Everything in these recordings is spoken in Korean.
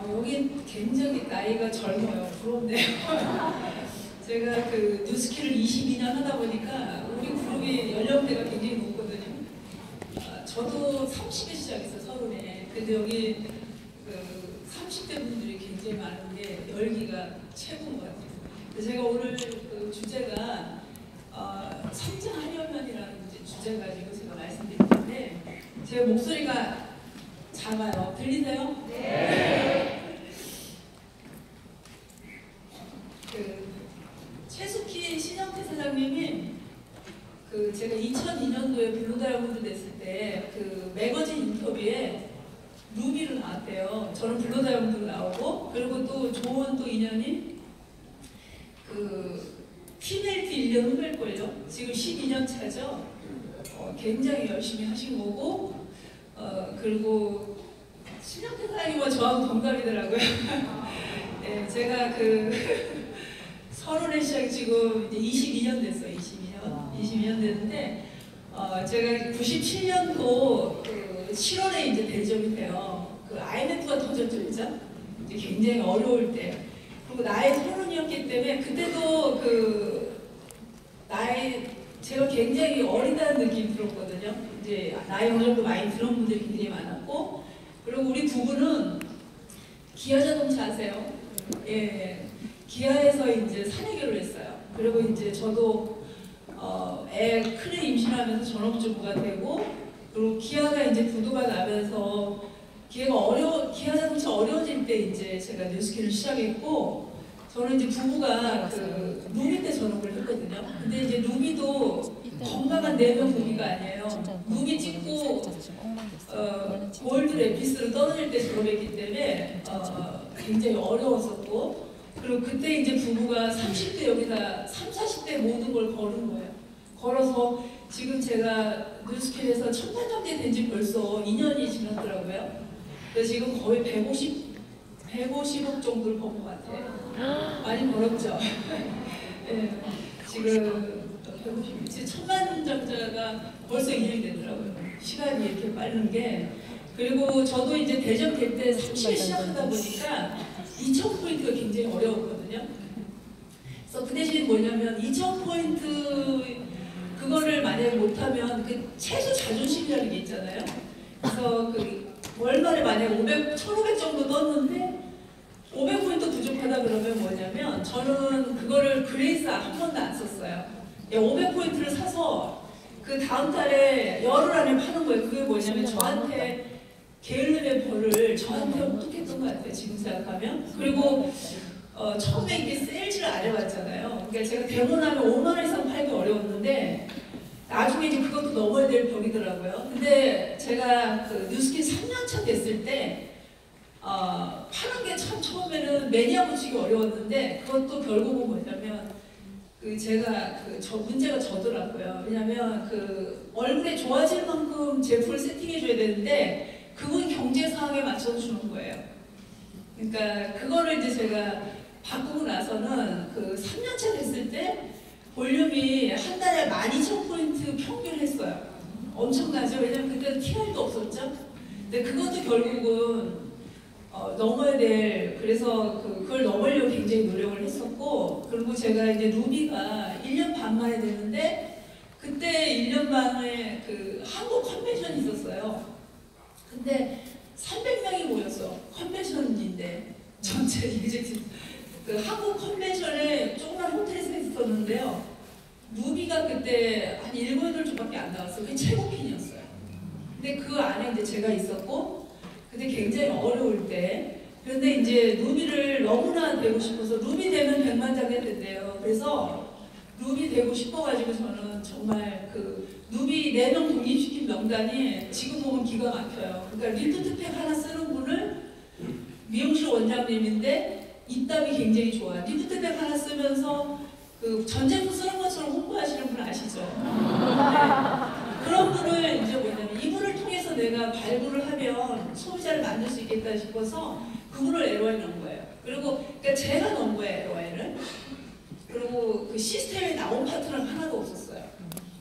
여긴 굉장히 나이가 젊어요. 부럽네요. 제가 그 뉴스키를 22년 하다 보니까 우리 그룹이 연령대가 굉장히 높거든요. 저도 30에 시작해서 30에. 근데 여기 그 30대 분들이 굉장히 많은 게 열기가 최고인 것 같아요. 제가 오늘 그 주제가 성장하려면이라는 주제 가지고 제가 말씀드릴 텐데 제 목소리가 작아요. 들리세요? 네. 그 최숙희 신영태 사장님이 그 제가 2002년도에 블루다이아몬드 냈을 때 그 매거진 인터뷰에 루비로 나왔대요. 저는 블루다이아몬드로 나오고 그리고 또 좋은 또 인연이 그 티멜트 1년 후일걸요. 지금 12년 차죠. 굉장히 열심히 하신 거고 그리고 신영태 사장님과 저하고 동갑이더라고요. 네, 제가 그 서른에 시작이 지금 이제 22년 됐어요. 22년 됐는데 제가 97년도 그 7월에 이제 대접이 돼요. 그 IMF가 터졌죠, 그죠? 이제 굉장히 어려울 때. 그리고 나이 30이었기 때문에 그때도 그 제가 굉장히 어리다는 느낌이 들었거든요. 이제 나이 어느 정도 많이 들은 분들이 굉장히 많았고, 그리고 우리 부부는 기아 자동차 아세요? 예, 기아에서 이제 사내결을 했어요. 그리고 이제 저도 애 큰애 임신하면서 전업주부가 되고, 그리고 기아가 이제 부도가 나면서 기아 자동차 어려워질 때 이제 제가 뉴스키를 시작했고, 저는 이제 부부가 그 루비 때 전업을 했거든요. 근데 이제 루비도 건강한 내면 루비가 아니에요. 루비 찍고 골드 레피스로 떨어질 때 졸업했기 때문에 굉장히 어려웠었고, 그리고 그때 이제 부부가 30대 여기다 30, 40대 모든 걸 걸은 거예요. 걸어서 지금 제가 뉴스킬에서 천만장대 된 지 벌써 2년이 지났더라고요. 그래서 지금 거의 150억 정도를 번 것 같아요. 많이 벌었죠. 네, 지금 150, 천만장자가 벌써 2년이 되더라고요. 시간이 이렇게 빠른 게. 그리고 저도 이제 대전될 때 30에 시작하다 보니까 2,000포인트가 굉장히 어려웠거든요. 그래서 그 대신 뭐냐면 2,000포인트 그거를 만약에 못하면 그 최소 자존심이라는 게 있잖아요. 그래서 그 월말에 만약에 1,500 정도 떴는데 500포인트 부족하다 그러면 뭐냐면 저는 그거를 그레이스 한 번도 안 썼어요. 500포인트를 사서 그 다음 달에 열흘 안에 파는 거예요. 그게 뭐냐면 저한테 게을름의 벌을 저한테 획득했던 것 같아요. 지금 생각하면. 그리고 처음에 이게 세일즈를 안 해봤잖아요. 그러니까 제가 대본하면 5만 원 이상 팔기 어려웠는데 나중에 이제 그것도 넘어야 될 벽이더라고요. 근데 제가 그 뉴스킨 3년차 됐을 때 파는 게 참 처음에는 매니아 붙이기 어려웠는데 그것도 결국은 뭐냐면 그 제가 문제가 저더라고요. 왜냐면 그 얼굴에 좋아질 만큼 제품을 세팅해줘야 되는데 그건 경제 상황에 맞춰서 주는 거예요. 그러니까 그거를 이제 제가 바꾸고 나서는 그 3년차 됐을 때 볼륨이 한 달에 12,000포인트 평균 했어요. 엄청나죠? 왜냐면 그때는 TR도 없었죠? 근데 그것도 결국은 넘어야 될, 그래서 그걸 넘으려고 굉장히 노력을 했었고, 그리고 제가 이제 루비가 1년 반 만에 됐는데 그때 1년 반에 그 한국 컨벤션이 있었어요. 근데 300명이 모였어. 컨벤션인데 전체 이제 그 한국 컨벤션에 조그만 호텔에서 했었는데요. 루비가 그때 한 7, 8주밖에 안 나왔어요. 그게 최고핀이었어요. 근데 그 안에 이제 제가 있었고, 근데 굉장히 어려울 때, 그런데 이제 루비를 너무나 되고 싶어서 루비 되면 100만 장이 된대요. 그래서 룹이 되고 싶어가지고 저는 정말 그 룹이 4명 독립시킨 명단이 지금 보면 기가 막혀요. 그러니까 리프트팩 하나 쓰는 분을 미용실 원장님인데 입담이 굉장히 좋아요. 리프트팩 하나 쓰면서 그 전 제품 쓰는 것처럼 홍보하시는 분 아시죠? 그런 분을 이제 뭐냐면 이분을 통해서 내가 발굴을 하면 소비자를 만들 수 있겠다 싶어서 그분을 LO에 넣은 거예요. 그리고 그러니까 제가 넣은 거예요, LO에를. 그리고 그 시스템에 나온 파트너는 하나도 없었어요.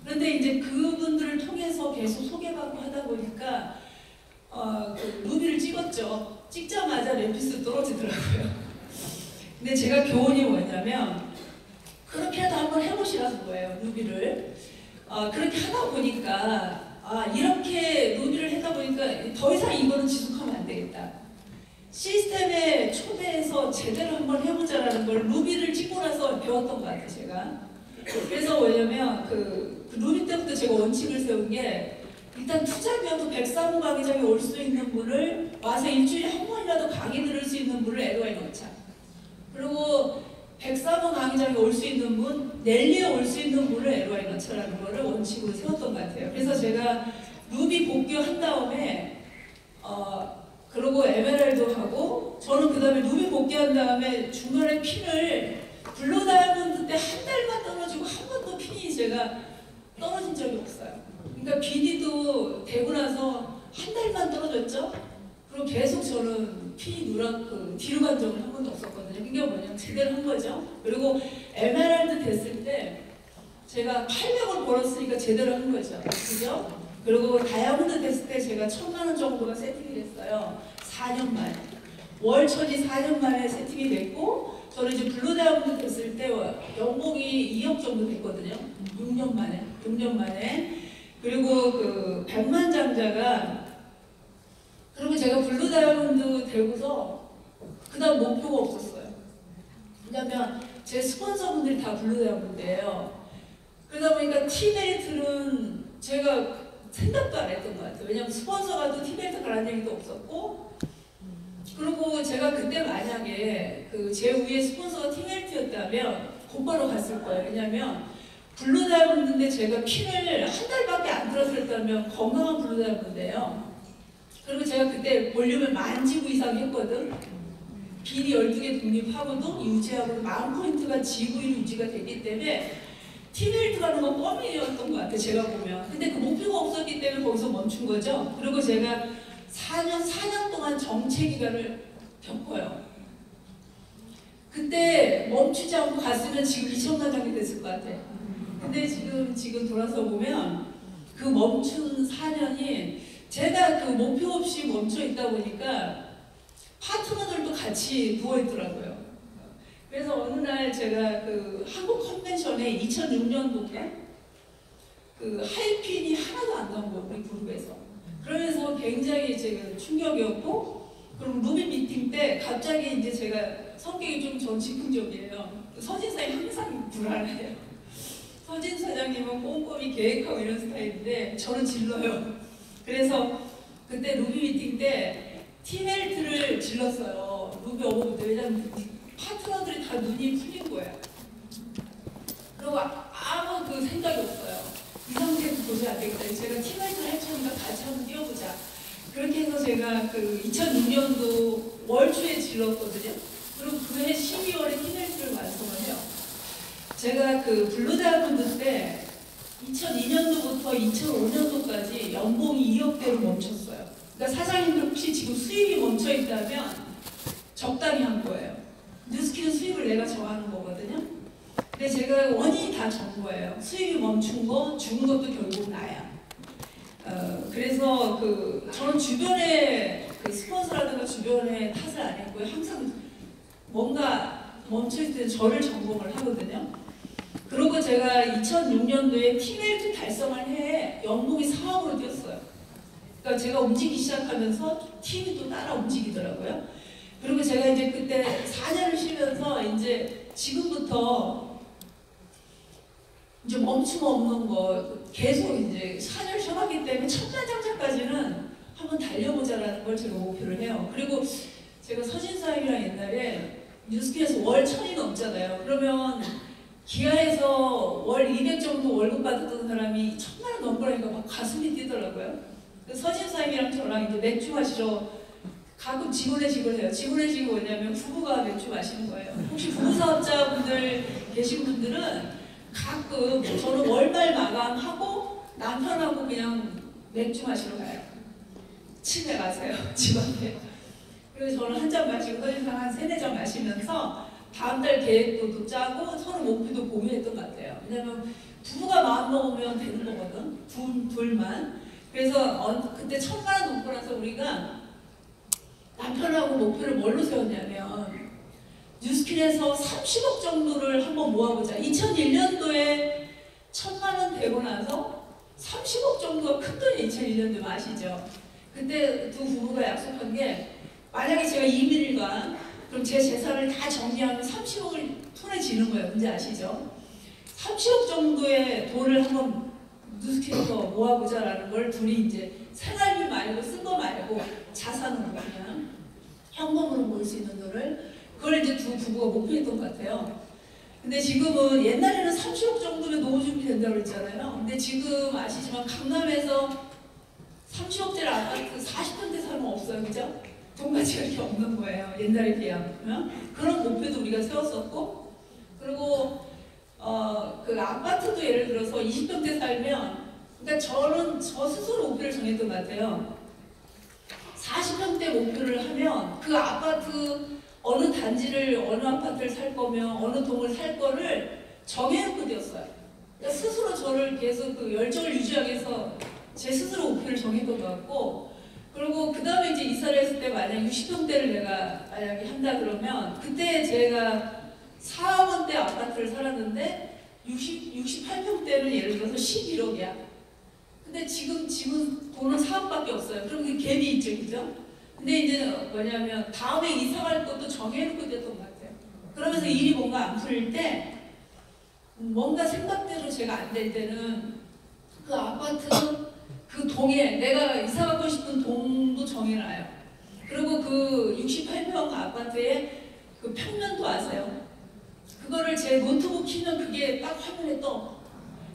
그런데 이제 그분들을 통해서 계속 소개받고 하다 보니까 그 루비를 찍었죠. 찍자마자 램피스 떨어지더라고요. 근데 제가 교훈이 뭐냐면 그렇게라도 한번 해보시라는 거예요, 루비를. 그렇게 하다 보니까 이렇게 루비를 하다 보니까 더 이상 이거는 지속하면 안 되겠다. 시스템에 초대해서 제대로 한번 해보자라는 걸 루비를 찍고 나서 배웠던 것 같아요, 제가. 그래서 왜냐면 그 루비 때부터 제가 원칙을 세운 게 일단 투자비어도 103호 강의장에 올 수 있는 분을 와서 일주일에 한 번이라도 강의 들을 수 있는 분을 LO에 넣자. 그리고 103호 강의장에 올 수 있는 분, 넬리에 올 수 있는 분을 LO에 넣자라는 거를 원칙으로 세웠던 것 같아요. 그래서 제가 루비 복귀한 다음에 그리고 에메랄드 하고 저는 그 다음에 루비 복귀한 다음에 중간에 핀을 블루 다이아몬드 때 한 달만 떨어지고 한 번도 핀이 제가 떨어진 적이 없어요. 그러니까 BD도 되고 나서 한 달만 떨어졌죠. 그리고 계속 저는 핀이 뒤로 간 적은 한 번도 없었거든요. 그게 뭐냐면 제대로 한 거죠. 그리고 에메랄드 됐을 때 제가 800원 벌었으니까 제대로 한 거죠. 그죠? 그리고 다이아몬드 됐을 때 제가 1000만 원 정도가 세팅이 됐어요. 4년 만에. 월천이 4년 만에 세팅이 됐고 저는 이제 블루 다이아몬드 됐을 때 연봉이 2억 정도 됐거든요. 6년 만에. 6년 만에. 그리고 그 백만장자가 그리고 제가 블루 다이아몬드 되고서 그 다음 목표가 없었어요. 왜냐면 제 스폰서분들이 다 블루 다이아몬드예요. 그러다 보니까 티메리트는 제가 생각도 안 했던 것 같아요. 왜냐면 스폰서가 또 티메리트 가라는 얘기도 없었고 그리고 제가 그때 만약에 그 제 위에 스폰서가 티메리트였다면 곧바로 갔을 거예요. 왜냐면 블루 다이아몬드인데 제가 핀을 한 달밖에 안 들었었다면 건강한 블루 다이아몬드예요. 그리고 제가 그때 볼륨을 10,000지구 이상 했거든. 비리 12개 독립하고도 유지하고 10,000포인트가 지구일 유지가 됐기 때문에 티메리트 가는 건 껌이었던 것 같아요. 제가 보면. 근데 그 목표가 없었기 때문에 거기서 멈춘 거죠. 그리고 제가 4년 동안 정체 기간을 겪어요. 그때 멈추지 않고 갔으면 지금 2천만 장이 됐을 것 같아요. 근데 지금 돌아서 보면 그 멈춘 4년이 제가 그 목표 없이 멈춰 있다 보니까 파트너들도 같이 누워있더라고요. 그래서 어느 날 제가 그 한국 컨벤션에 2006년도에 그 하이핀이 하나도 안 나온 거예요, 우리 그룹에서. 그러면서 굉장히 제가 충격이었고, 그럼 루비 미팅 때 갑자기 이제 제가 성격이 좀 전 즉흥적이에요. 서진 사장님 항상 불안해요. 서진 사장님은 꼼꼼히 계획하고 이런 스타일인데 저는 질러요. 그래서 그때 루비 미팅 때 티멜트를 질렀어요. 루비 어버브 때. 왜냐면 파트너들이 다 눈이 풀린 거예요. 그리고 아무 그 생각이 없어요. 이 상태에서 도저히 안 되겠다. 제가 티멜트를 할 테니까 같이 한번 뛰어보자. 그렇게 해서 제가 그 2006년도 월초에 질렀거든요. 그리고 그해 12월에 티멜트를 완성을 해요. 제가 그 블루 다이아몬드 때 2002년도부터 2005년도까지 연봉이 2억대로 멈췄어요. 그러니까 사장님들 혹시 지금 수입이 멈춰 있다면 적당히 한 거예요. 뉴스키는 수입을 내가 정하는 거거든요. 근데 제가 원인이 다 전 거예요. 수입이 멈춘 거, 죽은 것도 결국 나야. 그래서 그 저는 주변에 그 스폰서라든가 주변에 탓을 안 했고요. 항상 뭔가 멈춰있을 때 저를 점검을 하거든요. 그리고 제가 2006년도에 티멜트 달성한 해에 연봉이 4억으로 뛰었어요. 그러니까 제가 움직이기 시작하면서 팀이 또 따라 움직이더라고요. 그리고 제가 이제 그때 4년을 쉬면서 이제 지금부터 이제 멈춤 없는 거 계속 이제 4년 쉬어갔기 때문에 천만장자까지는 한번 달려보자라는 걸 제가 목표를 해요. 그리고 제가 서진사님이랑 옛날에 뉴스키에서 월 1000이 넘잖아요. 그러면 기아에서 월 200 정도 월급 받았던 사람이 1000만 원 넘고라니까 막 가슴이 뛰더라고요. 서진사님이랑 저랑 이제 맥주 마시러 가끔 직원의 집을 해요. 직원의 집이 뭐냐면 부부가 맥주 마시는 거예요. 혹시 부부사업자분들 계신 분들은 가끔 저는 월말 마감하고 남편하고 그냥 맥주 마시러 가요. 집에 가세요. 집 앞에. 그래서 저는 한 잔 마시고 서진상 한 3-4잔 마시면서 다음달 계획도 짜고 서로 목표도 공유했던 것 같아요. 왜냐면 부부가 마음 먹으면 되는 거거든. 둘만. 그래서 그때 1000만 원 놓고 나서 우리가 남편하고 목표를 뭘로 세웠냐면 뉴스킬에서 30억 정도를 한번 모아보자. 2001년도에 1000만 원 되고 나서 30억 정도가 큰 돈이 2001년도에 아시죠? 그때 두 부부가 약속한 게 만약에 제가 이민을 가 그럼 제 재산을 다 정리하면 30억을 손에 쥐는 거예요. 뭔지 아시죠? 30억 정도의 돈을 한번 뉴스킬에서 모아보자라는 걸 둘이 이제 생활비 말고 쓴 거 말고 자산으로 그냥 현금으로 모을 수 있는 돈을 그걸 이제 두 부부가 목표했던 것 같아요. 근데 지금은 옛날에는 30억 정도면 노후 준비 된다고 그랬잖아요. 근데 지금 아시지만 강남에서 30억짜리 아파트 40평대 살면 없어요. 그죠? 돈 가치가 이렇게 없는 거예요. 옛날에 비하면. 그런 목표도 우리가 세웠었고 그리고 그 아파트도 예를 들어서 20평대 살면 그러니까 저는 저 스스로 목표를 정했던 것 같아요. 40평대 목표를 하면 그 아파트 어느 단지를 어느 아파트를 살 거면 어느 동을 살 거를 정해놓고 되었어요. 그러니까 스스로 저를 계속 그 열정을 유지하기 위해서 제 스스로 목표를 정했던 것 같고 그리고 그 다음에 이제 이사를 했을 때 만약 60평대를 내가 만약에 한다 그러면 그때 제가 4억 원대 아파트를 살았는데 68평대는 예를 들어서 11억이야. 근데 지금 돈은 4억밖에 없어요. 그럼 그 갭이 있죠, 그죠? 근데 이제 뭐냐면 다음에 이사 갈 것도 정해놓고 됐던 것 같아요. 그러면서 일이 뭔가 안 풀릴 때 뭔가 생각대로 제가 안 될 때는 그 아파트 그 동에 내가 이사 가고 싶은 동도 정해놔요. 그리고 그 68평 아파트의 그 평면도 아세요? 그거를 제 노트북 키면 그게 딱 화면에 떠.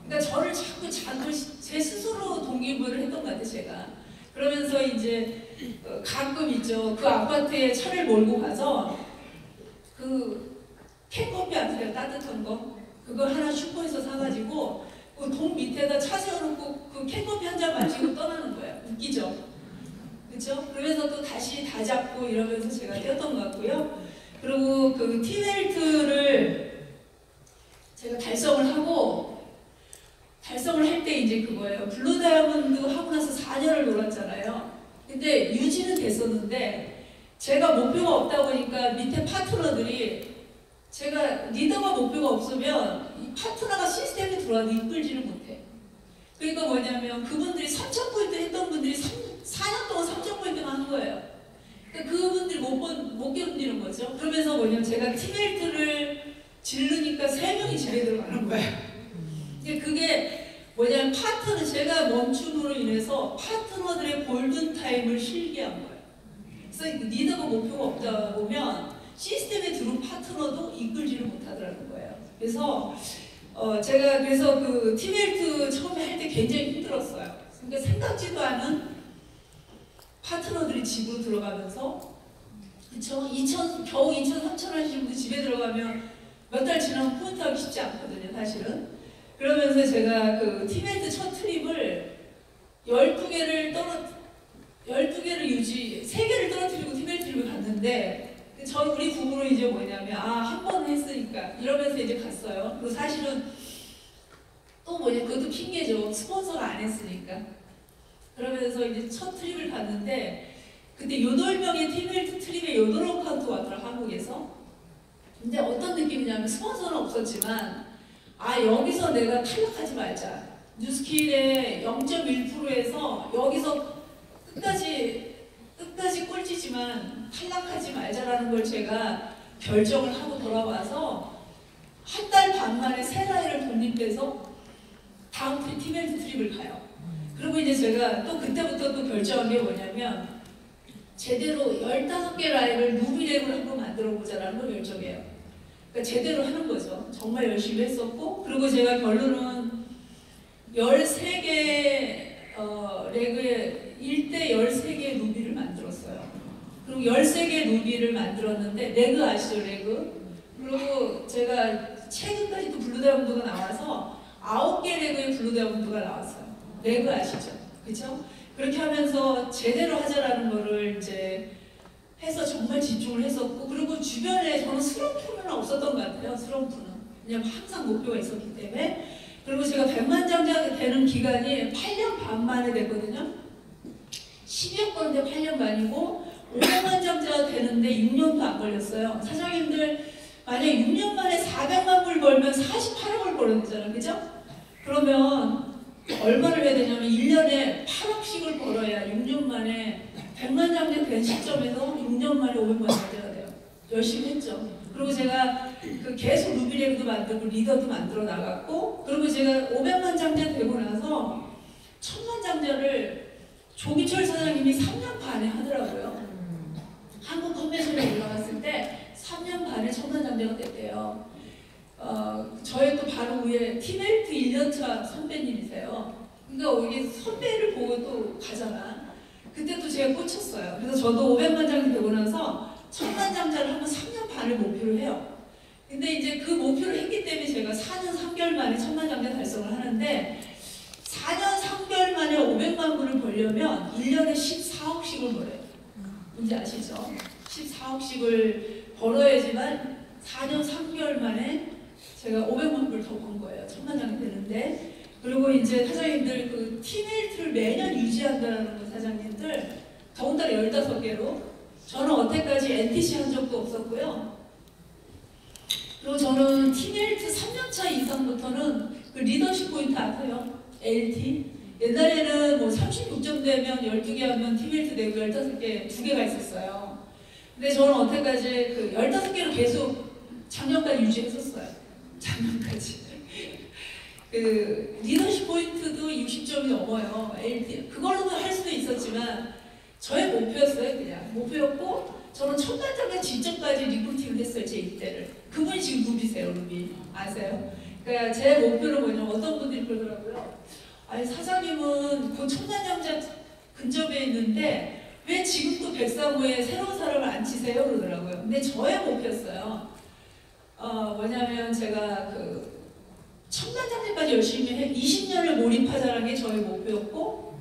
그러니까 저를 자꾸 제 스스로 동기부여를 했던 것 같아요, 제가. 그러면서 이제 가끔 있죠. 그 아파트에 차를 몰고 가서 그 캔커피 아세요? 따뜻한 거? 그거 하나 슈퍼에서 사가지고 그 동 밑에다 차 세워놓고 그 캔커피 한 잔 마시고 떠나는 거예요. 웃기죠? 그렇죠? 그러면서 또 다시 다 잡고 이러면서 제가 뛰었던 것 같고요. 그리고 그 티벨트를 제가 달성을 할 때 이제 그거예요. 블루 다이아몬드 하고 나서 4년을 놀았잖아요. 근데 유지는 됐었는데 제가 목표가 없다 보니까 밑에 파트너들이 제가 리더가 목표가 없으면 이 파트너가 시스템에 들어와도 이끌지를 못해. 그러니까 뭐냐면 그분들이 3,000포인트 했던 분들이 4년 동안 3,000포인트만 한 거예요. 그러니까 그분들이 못 견디는 거죠. 그러면서 뭐냐면 제가 티벨트를 지르니까 3명이 집에 들어가는 거예요. 그게 뭐냐면 파트너, 제가 멈춤으로 인해서 파트너들의 골든타임을 실기한 거예요. 그래서 리더가 목표가 없다 보면 시스템에 들어온 파트너도 이끌지를 못하더라는 거예요. 그래서 제가 그래서 그 티벨트 처음에 할 때 굉장히 힘들었어요. 그러니까 생각지도 않은 파트너들이 집으로 들어가면서 그쵸? 겨우 2,000, 3,000 하시는 분들 집에 들어가면 몇 달 지나면 포인트 하기 쉽지 않거든요, 사실은. 그러면서 제가 그 티벨트 첫 트립을 12개를 3개를 떨어뜨리고 티벨트 트립을 갔는데 우리 부부로 이제 뭐냐면 한 번 했으니까 이러면서 이제 갔어요. 그리고 사실은 또 그것도 핑계죠. 스폰서가 안 했으니까. 그러면서 이제 첫 트립을 갔는데 그때 8명의 티벨트 트립에 8어카운트 왔더라, 한국에서. 근데 어떤 느낌이냐면 스폰서는 없었지만 여기서 내가 탈락하지 말자. 뉴스킬의 0.1%에서 여기서 끝까지 꼴찌지만 탈락하지 말자라는 걸 제가 결정을 하고 돌아와서 한 달 반 만에 새 라인을 독립해서 다음 티벨트 트립을 가요. 그리고 이제 제가 또 그때부터 또 결정한 게 뭐냐면 제대로 15개 라인을 누비랩을 한번 만들어 보자라는 걸 결정해요. 그러니까 제대로 하는 거죠. 정말 열심히 했었고, 그리고 제가 결론은 13개 레그에 1대 13개의 루비를 만들었어요. 그리고 13개의 루비를 만들었는데, 레그 아시죠? 레그? 그리고 제가 최근까지도 블루다이아몬드가 나와서 9개 레그의 블루다이아몬드가 나왔어요. 레그 아시죠? 그죠? 그렇게 하면서 제대로 하자라는 거를 이제 해서 정말 집중을 했었고, 그리고 주변에 저는 슬럼프는 없었던 것 같아요. 슬럼프는. 왜냐면 항상 목표가 있었기 때문에. 그리고 제가 백만장자가 되는 기간이 8년 반 만에 됐거든요. 10여 건인데 8년 반이고, 500만장자가 되는데 6년도 안 걸렸어요. 사장님들 만약에 6년 만에 400만 불 벌면 48억을 벌어야 되잖아요. 그죠? 그러면 얼마를 해야 되냐면 1년에 8억씩을 벌어야 6년 만에 100만 장자 된 시점에서 6년 만에 500만 장자가 돼요. 열심히 했죠. 그리고 제가 계속 루비렉도 만들고 리더도 만들어 나갔고, 그리고 제가 500만 장자 되고 나서 1000만 장자를 조기철 사장님이 3년 반에 하더라고요. 한국 컨벤션에 올라갔을 때 3년 반에 1000만 장자가 됐대요. 저의 또 바로 위에 티벨트 1년차 선배님이세요. 그러니까 이게 선배를 보고 또 가잖아. 그때 또 제가 꽂혔어요. 그래서 저도 500만 장이 되고 나서 1000만 장자를 하면 3년 반을 목표로 해요. 근데 이제 그 목표를 했기 때문에 제가 4년 3개월 만에 1000만 장자 달성을 하는데, 4년 3개월 만에 500만 불을 벌려면 1년에 14억씩을 벌어요. 뭔지 아시죠? 14억씩을 벌어야지만 4년 3개월 만에 제가 500만 불 더 번 거예요. 1000만 장이 되는데. 그리고 이제 사장님들 그 티메이트를 매년 유지한다는 거, 사장님들 더군다나 15개로. 저는 여태까지 NTC 한 적도 없었고요. 그리고 저는 티메이트 3년차 이상부터는 그 리더십 포인트 아세요? LT. 옛날에는 뭐 36점 되면 12개 하면 티메이트 내고 15개, 2개가 있었어요. 근데 저는 여태까지 그 15개로 계속 작년까지 유지했었어요. 작년까지. 그 리더십 포인트도 60점이 넘어요. LT. 그걸로도 할 수도 있었지만 저의 목표였어요. 그냥 목표였고, 저는 1000만 장자 직전까지 리크루팅을 했어요. 제 입대를. 그분이 지금 루비세요. 루비 아세요? 그러니까 제 목표는 뭐냐면, 어떤 분들이 그러더라고요. 아니 사장님은 곧 1000만 장자 근접에 있는데 왜 지금도 103호에 새로운 사람을 안 치세요? 그러더라고요. 근데 저의 목표였어요. 뭐냐면 제가 그 1000만 장자까지 열심히 해 20년을 몰입하자는 게 저의 목표였고,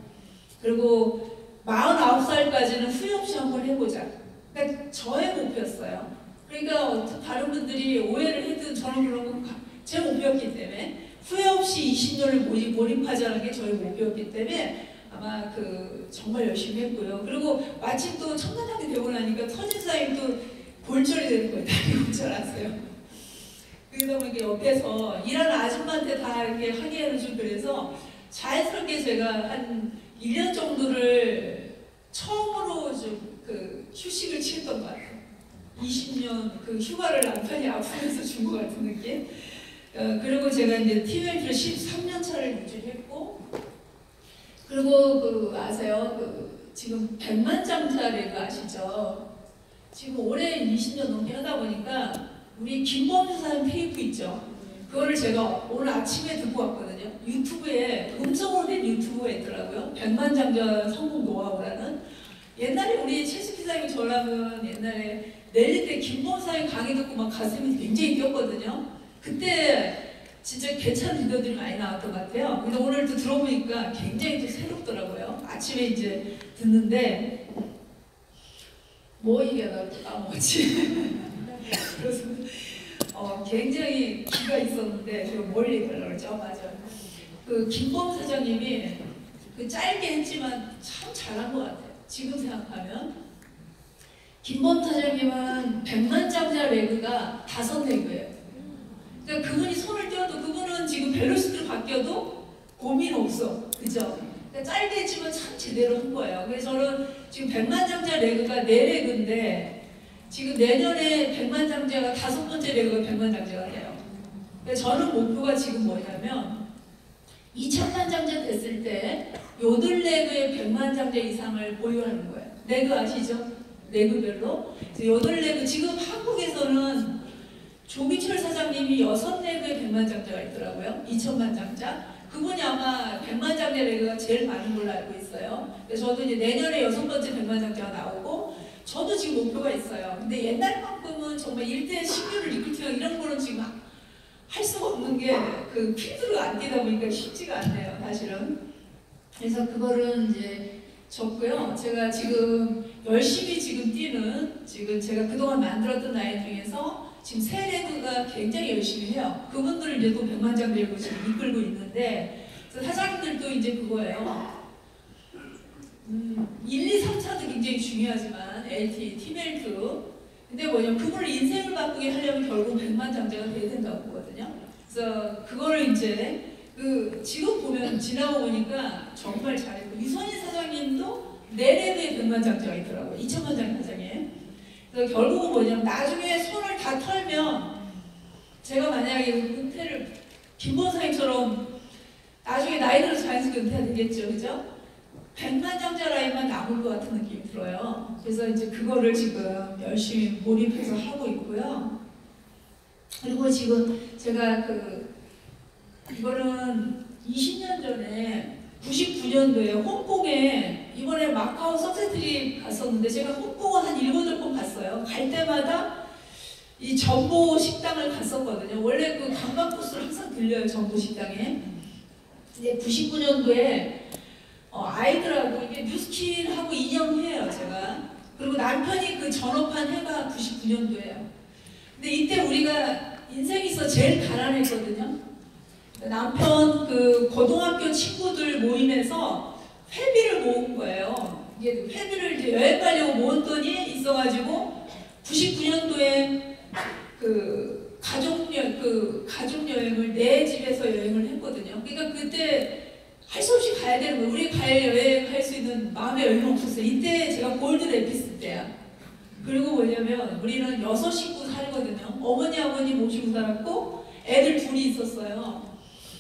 그리고 49살까지는 후회 없이 한번 해보자. 그러니까 저의 목표였어요. 그러니까 다른 분들이 오해를 해도 저는 그런 건 제 목표였기 때문에, 후회 없이 20년을 몰입하자는 게 저의 목표였기 때문에 아마 그 정말 열심히 했고요. 그리고 마침 또 1000만 장이 되고 나니까 터진사임 또 골절이 되는 거예요. 다리 골절하세요. 그러다 보니까 옆에서 일하는 아줌마한테 다 이렇게 하기에는 좀 그래서 자연스럽게 제가 한 1년 정도를 처음으로 좀 그 휴식을 취했던 것 같아요. 20년 그 휴가를 남편이 아프면서 준 것 같은 느낌. 그리고 제가 이제 티벨트를 13년 차를 유지했고, 그리고 그 아세요? 그 지금 100만 장자 레그 아시죠? 지금 올해 20년 넘게 하다 보니까 우리 김범수 사장 테이프 있죠? 그거를 제가 오늘 아침에 듣고 왔거든요. 유튜브에 음성으로 된 유튜브가 있더라고요. 100만 장자 성공 노하우라는. 옛날에 우리 최수피 사장님 저랑은 옛날에 넬리 때 김범수 사장 강의 듣고 막 가슴이 굉장히 뛰었거든요. 그때 진짜 괜찮은 리더들이 많이 나왔던 것 같아요. 근데 오늘 또 들어보니까 굉장히 또 새롭더라고요. 아침에 이제 듣는데 뭐 얘기하다가 또 까먹었지. 그래서 굉장히 기가 있었는데 제가 뭘 얘기하려고 그랬죠? 맞아요. 그 김범 사장님이 그 짧게 했지만 참 잘한 것 같아요. 지금 생각하면 김범 사장님은 100만 장자 레그가 5레그예요. 그러니까 그분이 손을 떼어도 그분은 지금 벨로시티로 바뀌어도 고민 없어. 그죠? 그러니까 짧게 했지만 참 제대로 한 거예요. 그래서 저는 지금 100만 장자 레그가 4레그인데 지금 내년에 100만 장자가 5번째 레그가 100만 장자가 돼요. 그래서 저는 목표가 지금 뭐냐면 2000만 장자 됐을 때 8레그의 100만 장자 이상을 보유하는 거예요. 레그 아시죠? 레그별로. 8레그 지금 한국에서는 조기철 사장님이 6레그의 백만장자가 있더라고요. 2천만 장자. 그분이 아마 백만장자 레그가 제일 많은 걸로 알고 있어요. 그래서 저도 이제 내년에 6번째 백만장자가 나오고 저도 지금 목표가 있어요. 근데 옛날만큼은 정말 1대 16을 리크루트형 이런 거는 지금 할 수가 없는 게 그 필드로 안 뛰다 보니까 쉽지가 않네요, 사실은. 그래서 그거를 이제 적고요. 제가 지금 열심히 지금 뛰는 지금 제가 그동안 만들었던 라인 중에서 지금 세 레그가 굉장히 열심히 해요. 그분들을 이제 또 백만장 레그 지금 이끌고 있는데 그래서 사장님들도 이제 그거예요. 1, 2, 3차도 굉장히 중요하지만 LT, 팀헬트 근데 뭐냐면 그분을 인생을 바꾸게 하려면 결국 백만장자가 돼야 된다고 보거든요. 그래서 그거를 이제 지금 보면 지나고 보니까 정말 잘했고 유선인 사장님도 내레드에 백만장자가 있더라고요. 2천만장 사장님. 그래서 결국은 뭐냐면 나중에 손을 다 털면 제가 만약에 은퇴를 김본사님처럼 나중에 나이 들어서 자연스럽게 은퇴가 되겠죠, 그죠? 백만장자 라인만 남을 것 같은 느낌이 들어요. 그래서 이제 그거를 지금 열심히 몰입해서 하고 있고요. 그리고 지금 제가 이거는 20년 전에 99년도에 홍콩에 이번에 마카오 석세트리 갔었는데 제가 홍콩을 한 7, 8번 갔어요. 갈 때마다 이 전보 식당을 갔었거든요. 원래 그 관광 코스를 항상 들려요, 전보 식당에. 근데 99년도에 아이들하고 이게 뉴스킨하고 2년 후예요, 제가. 그리고 남편이 그 전업한 해가 99년도예요. 근데 이때 우리가 인생에서 제일 가난했거든요. 남편 그 고등학교 친구들 모임에서 회비를 모은 거예요. 이게 회비를 이제 여행 가려고 모은 돈이 있어가지고 99년도에 그 가족 여행을 내 집에서 여행을 했거든요. 그러니까 그때 할 수 없이 가야 되는 거예요. 우리 여행할 수 있는 마음의 여유가 없었어요. 이때 제가 골드 레피스 때야. 그리고 뭐냐면 우리는 6식구 살거든요. 어머니 아버니 모시고 살았고 애들 둘이 있었어요.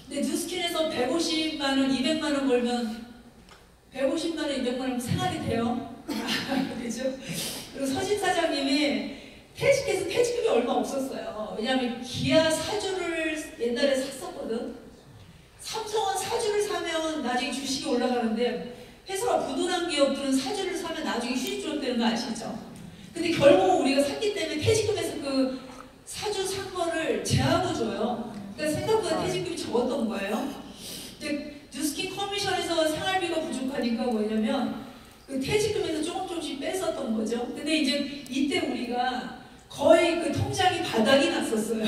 근데 뉴스킨에서 150만 원, 200만 원 벌면 150만 원, 200만 원 생활이 돼요. 그죠? 그리고 서진 사장님이 퇴직해서 퇴직금이 얼마 없었어요. 왜냐하면 기아 사주를 옛날에 샀었거든. 삼성은 사주를 사면 나중에 주식이 올라가는데 회사가 부도난 기업들은 사주를 사면 나중에 수익 줄어드는 거 아시죠? 근데 결국 우리가 샀기 때문에 퇴직금에서 그 사주 산 거를 제하고 줘요. 그러니까 생각보다 퇴직금이 적었던 거예요. 근데 뉴스킨 커미션에서 생활비가 부족하니까 뭐냐면 그 퇴직금에서 조금씩 뺐었던 거죠. 근데 이제 이때 우리가 거의 그 통장이 바닥이 났었어요.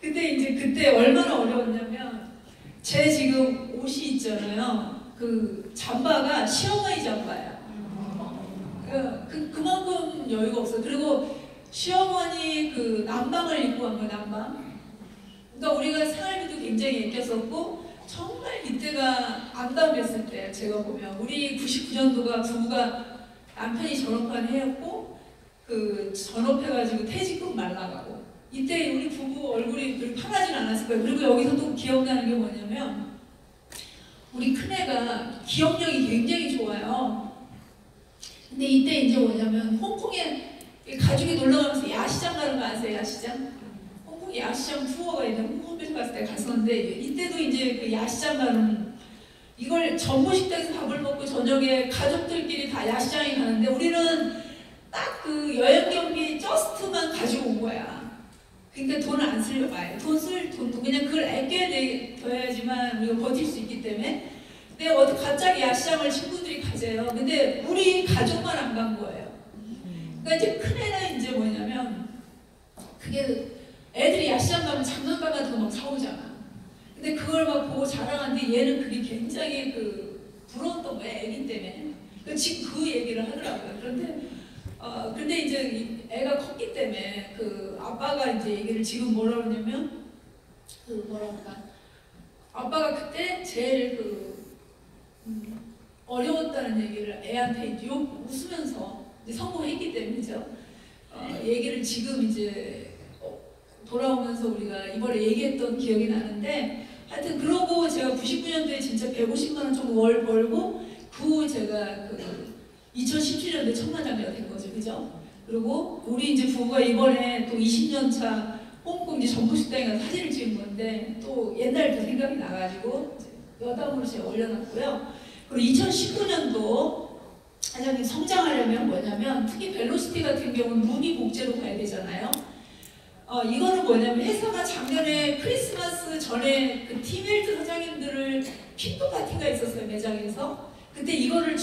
근데 이제 그때 얼마나 어려웠냐면 제 지금 옷이 있잖아요. 그 잠바가 시어머니 잠바야. 그만큼 여유가 없어요. 그리고 시어머니 그 남방을 입고 간 거예요, 남방. 그러니까 우리가 생활비도 굉장히 아꼈었고 정말 이때가 암담했을 때 제가 보면 우리 99년도가 부부가 남편이 전업한 해였고 그 전업해가지고 퇴직금 말라가고 이때 우리 부부 얼굴이 그렇게 편하진 않았을 거예요. 그리고 여기서 또 기억나는 게 뭐냐면 우리 큰애가 기억력이 굉장히 좋아요. 근데 이때 이제 뭐냐면 홍콩에 가족이 놀러가면서 야시장 가는 거 아세요? 야시장? 홍콩 야시장 투어가 있는 홍콩에서 갔을 때 갔었는데 이때도 이제 그 야시장 가는 이걸 전보식당에서 밥을 먹고 저녁에 가족들끼리 다 야시장에 가는데 우리는 딱 그 여행 경비 저스트만 가지고 온 거야. 그러니까 돈을 안 쓰려고 해요. 돈도 그냥 그걸 아껴야지만 우리가 버틸 수 있기 때문에. 근데 어디 갑자기 야시장을 친구들이 가재요. 근데 우리 가족만 안 간 거예요. 그러니까 이제 큰애는 이제 뭐냐면 그게 애들이 야시장 가면 장난감 같은 거 막 사오잖아. 근데 그걸 막 보고 자랑하는데 얘는 그게 굉장히 부러웠던 거야, 애기 때문에. 그러니까 지금 그 얘기를 하더라고요. 근데 이제 애가 컸기 때문에 아빠가 이제 얘기를 지금 뭐라 그러냐면 아빠가 그때 제일 어려웠다는 얘기를 애한테 이제 웃으면서 이제 성공했기 때문이죠. 얘기를 지금 이제 돌아오면서 우리가 이번에 얘기했던 기억이 나는데 하여튼 그러고 제가 99년도에 진짜 150만 원 정도 월 벌고 그 후 제가 2017년도에 천만장자가 된 거죠, 그죠? 그리고 우리 이제 부부가 이번에 또 20년 차 홍콩 이제 전부식당에 가서 사진을 찍은 건데 또 옛날 그 생각이 나가지고 여담으로 제가 올려놨고요. 그리고 2019년도 사장님 성장하려면 뭐냐면 특히 벨로시티 같은 경우는 루비 복제로 가야 되잖아요. 이거는 뭐냐면 회사가 작년에 크리스마스 전에 그 티멜트 사장님들을 핑크 파티가 있었어요, 매장에서. 그때 이거를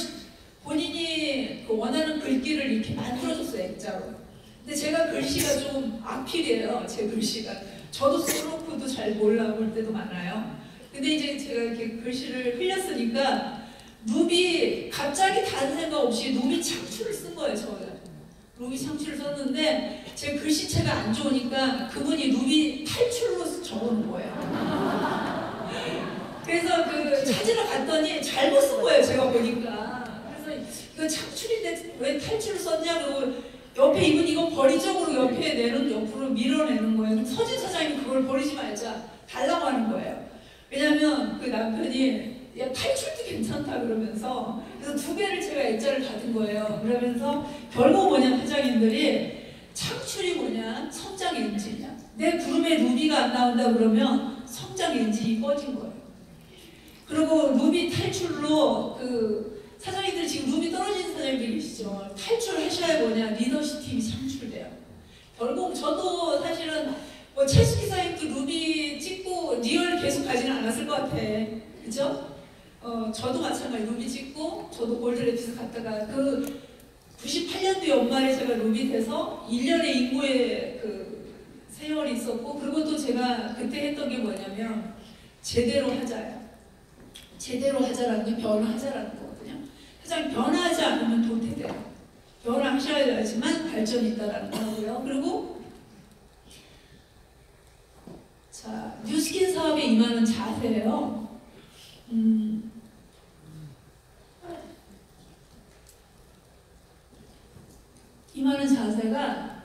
본인이 그 원하는 글귀를 이렇게 만들어줬어요, 액자로. 근데 제가 글씨가 좀 악필이에요, 제 글씨가. 저도 스로프도 잘 몰라볼 때도 많아요. 근데 이제 제가 이렇게 글씨를 흘렸으니까 루비 갑자기 다른 생각 없이 루비 창출을 쓴 거예요, 저가. 루비 창출을 썼는데 제 글씨체가 안 좋으니까 그분이 루비 탈출로 적어놓은 거예요. 그래서 그 찾으러 갔더니 잘못 쓴 거예요, 제가 보니까. 이거 창출인데 왜 탈출을 썼냐고 옆에 이분 이거 버리적으로 옆에 내는 옆으로 밀어내는 거예요. 서진 사장님이 그걸 버리지 말자 달라고 하는 거예요. 왜냐면 그 남편이 야 탈출도 괜찮다 그러면서 그래서 2개를 제가 액자를 받은 거예요. 그러면서 결국 뭐냐 사장님들이 창출이 뭐냐 성장 엔진이야. 내 구름에 루비가 안 나온다 그러면 성장 엔진이 꺼진 거예요. 그리고 루비 탈출로 그 사장님들 지금 루비 떨어지는 사장님들 계시죠? 탈출하셔야 뭐냐 리더십 팀이 창출돼요. 결국 저도 사실은 뭐 최수 기사님도 루비 찍고 리얼 계속 가지는 않았을 것 같아. 그죠? 저도 마찬가지 루비 찍고 저도 골드레피스 갔다가 그 98년도 연말에 제가 루비 돼서 1년의 임무의 그 세월이 있었고 그리고 또 제가 그때 했던 게 뭐냐면 제대로 하자예요. 제대로 하자라는 게 변화하자라는 거거든요. 가장 변화하지 않으면 도태돼요. 변화하셔야지만 발전이 있다라는 거고요. 그리고 자 뉴스킨 사업에 임하는 자세예요. 임하는 자세가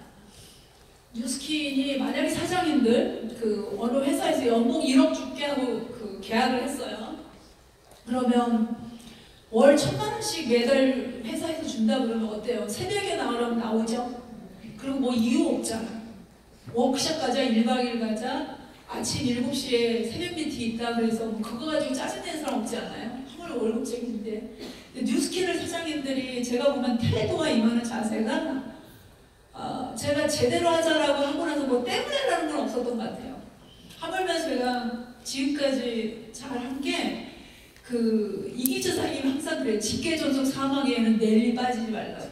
뉴스킨이 만약에 사장님들 그 어느 회사에서 연봉 1억 줄게 하고 그 계약을 했어요. 그러면 월 1,000만 원씩 매달 회사에서 준다 그러면 어때요? 새벽에 나오라면 나오죠? 그리고 뭐 이유 없잖아. 워크숍 가자, 1박 2일 가자, 아침 7시에 새벽 미팅 있다 그래서 뭐 그거 가지고 짜증내는 사람 없지 않아요? 정말 월급쟁인데. 뉴스킨을 사장님들이 제가 보면 태도와 임하는 자세가 제가 제대로 하자라고 하고 나서 뭐 때문에라는 건 없었던 것 같아요. 하물며 제가 지금까지 잘한 게 그 이기주 사장님 항상 그래요. 직계존속 사망에는 넬리 빠지지 말라고.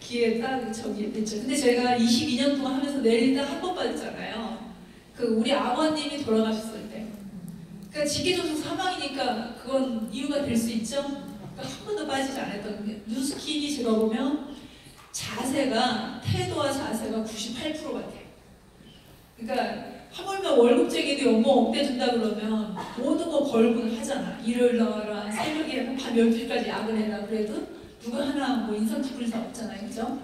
기회 딱 저기 됐죠. 근데 제가 22년 동안 하면서 넬리 딱 한 번 빠졌잖아요. 그 우리 아버님이 돌아가셨을 때. 그러니까 직계존속 사망이니까 그건 이유가 될 수 있죠. 그러니까 한 번도 빠지지 않았던 게 뉴스킨이 제가 보면 자세가 태도와 자세가 98% 같아요. 그러니까 하물며 월급쟁이도 연봉 억대 준다 그러면 모든 거 걸고는 하잖아. 일요일 나와라, 새벽에 밤 12시까지 야근해라. 그래도 누가 하나 뭐 인상 찍을 사람 없잖아요. 그죠?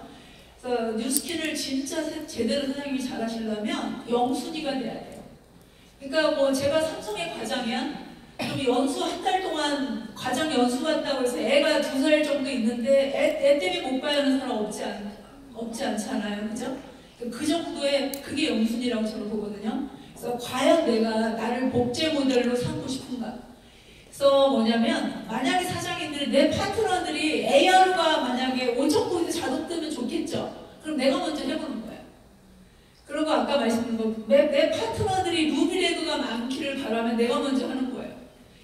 그래서 뉴스킨을 진짜 제대로 사장님이 잘하시려면 영순위가 돼야 돼요. 그러니까 뭐 제가 삼성의 과장이야? 그럼 연수 한 달 동안 과장 연수 간다고 해서 애가 2살 정도 있는데 애 때문에 못 봐야 하는 사람 없지 않잖아요. 그죠? 그 정도의 그게 영순이라고 저는 보거든요. 그래서 과연 내가 나를 복제 모델로 삼고 싶은가? 그래서 뭐냐면 만약에 사장님들이 내 파트너들이 AR과 만약에 5천 포인트 자동 뜨면 좋겠죠. 그럼 내가 먼저 해보는 거예요. 그리고 아까 말씀드린 거 내 파트너들이 루비레그가 많기를 바라면 내가 먼저 하는 거예요.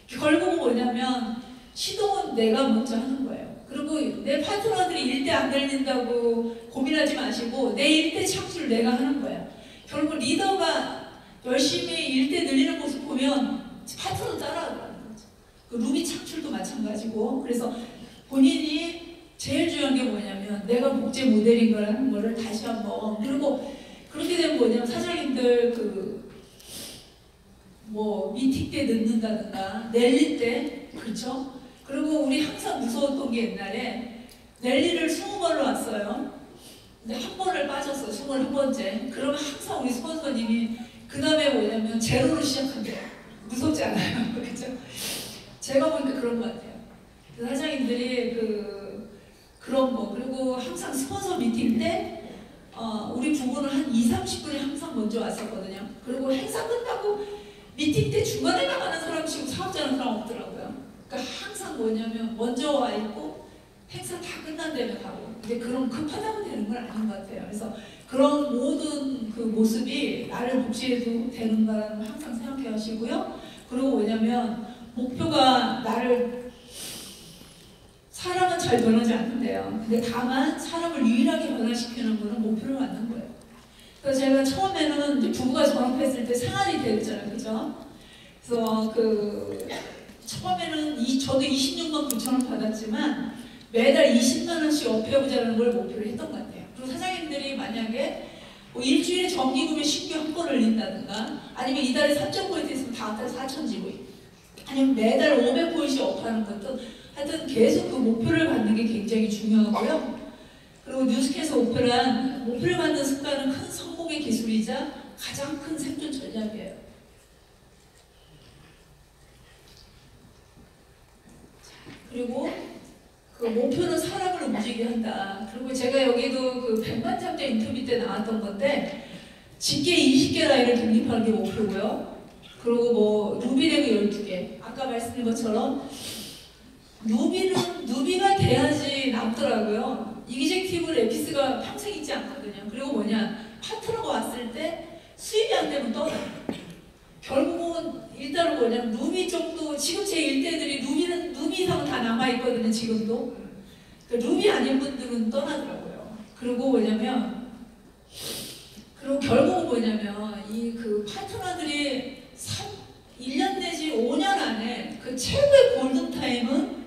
결국은 뭐냐면 시동은 내가 먼저 하는 거예요. 그리고 내 파트너들이 일대 안 늘린다고 고민하지 마시고 내 일대 창출을 내가 하는 거야. 결국 리더가 열심히 일대 늘리는 모습 보면 파트너 따라가는 거죠. 그 루비 창출도 마찬가지고 그래서 본인이 제일 중요한 게 뭐냐면 내가 복제 모델인 거라는 거를 다시 한번 그리고 그렇게 되면 뭐냐면 사장님들 그 뭐 미팅 때 늦는다든가 랠리 때 그렇죠? 그리고 우리 항상 무서웠던 게 옛날에 랠리를 20번을 왔어요. 근데 한 번을 빠졌어. 21번째. 그러면 항상 우리 스폰서님이 그 다음에 뭐냐면 제로로 시작한대요. 무섭지 않아요? 그렇죠? 제가 보니까 그런 것 같아요. 사장님들이 그런 거. 그리고 항상 스폰서 미팅 때 우리 부부는 한 20-30분이 항상 먼저 왔었거든요. 그리고 행사 끝나고 미팅 때 중간에 나가는 사람 치고 사업자는 사람 없더라고요. 그러니까 항상 뭐냐면 먼저 와 있고 행사 다 끝난 다음에 가고. 근데 그런 급하다고 되는 건 아닌 것 같아요. 그래서 그런 모든 그 모습이 나를 복지해도 되는 거라는 걸 항상 생각해 하시고요. 그리고 뭐냐면 목표가 나를 사람은 잘 변하지 않는데요. 근데 다만 사람을 유일하게 변화시키는 거는 목표를 만든 거예요. 그래서 제가 처음에는 이제 부부가 전업했을 때 생활이 되잖아요, 그죠? 그래서 처음에는 저도 26만 9천 원 받았지만 매달 20만 원씩 업해보자는 걸 목표로 했던 것 같아요. 그리고 사장님들이 만약에 뭐 일주일에 정기금에 신규 한 건 올린다든가 아니면 이달에 3,000포인트 있으면 다음 달에 4,000 지고 아니면 매달 500포인트씩 업하는 것도 하여튼 계속 그 목표를 갖는 게 굉장히 중요하고요. 그리고 뉴스캐스 오페란 목표를 갖는 습관은 큰 성공의 기술이자 가장 큰 생존 전략이에요. 그리고 그 목표는 사람을 움직이게 한다. 그리고 제가 여기도 그 백만장자 인터뷰 때 나왔던 건데 집게 20개 라인을 독립하는 게 목표고요. 그리고 뭐 루비렉이 12개. 아까 말씀드린 것처럼 누비가 돼야지 남더라고요. 이기젝티브 레피스가 평생 있지 않거든요. 그리고 뭐냐, 파트너가 왔을 때 수입이 안 되면 떠나요. 결국은 일단은 뭐냐, 누비 정도, 지금 제 일대들이 누비 이상은 다 남아있거든요, 지금도. 누비 아닌 분들은 떠나더라고요. 그리고 뭐냐면, 그리고 결국은 뭐냐면, 이 그 파트너들이 1년 내지 5년 안에 그 최고의 골든타임은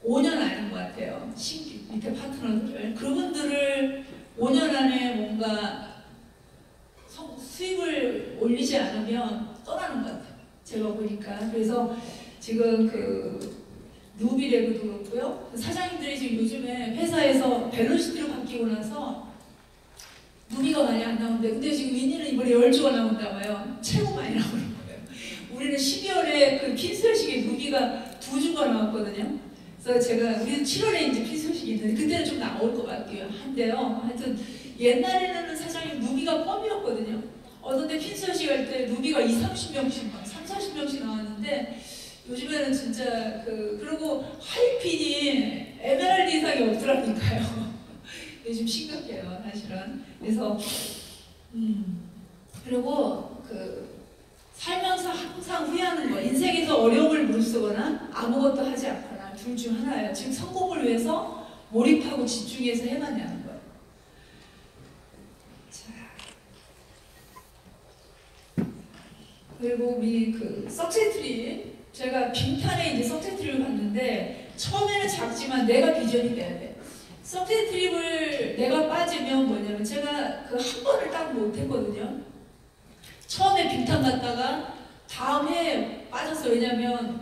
5년 안인 것 같아요. 밑에 파트너들을. 그분들을 5년 안에 뭔가 수입을 올리지 않으면 떠나는 것 같아요. 제가 보니까. 그래서 지금 그 누비레그도 그렇고요. 사장님들이 지금 요즘에 회사에서 벨로시티로 바뀌고 나서 누비가 많이 안 나오는데 근데 지금 윈니는 이번에 10주가 나온다고 해요. 최고 많이 나오는 거예요. 우리는 12월에 그 핀스열식에 누비가 2주가 나왔거든요. 그래서 우리는 7월에 이제 핀스열식이 있는데 그때는 좀 나올 것 같기도 한데요. 하여튼 옛날에는 사장님 누비가 껌이었거든요. 어떤 때 핀스열식 할 때 누비가 20-30명씩 막 30-40명씩 나왔는데 요즘에는 진짜 그리고 하이핀이 에메랄드 이상이 없더라니까요. 요즘 심각해요, 사실은. 그래서 그리고 살면서 항상 후회하는 거, 인생에서 어려움을 무릅쓰거나 아무것도 하지 않거나 둘 중 하나예요. 지금 성공을 위해서 몰입하고 집중해서 해봤냐는 거예요. 자, 그리고 우리 석세트리, 제가 빈탄에 이제 석세트리를 봤는데 처음에는 작지만 내가 비전이 돼야 돼. 석세트립을 내가 빠지면 뭐냐면 제가 한 번을 딱 못했거든요. 처음에 빈탄 갔다가 다음 해에 빠졌어요. 왜냐면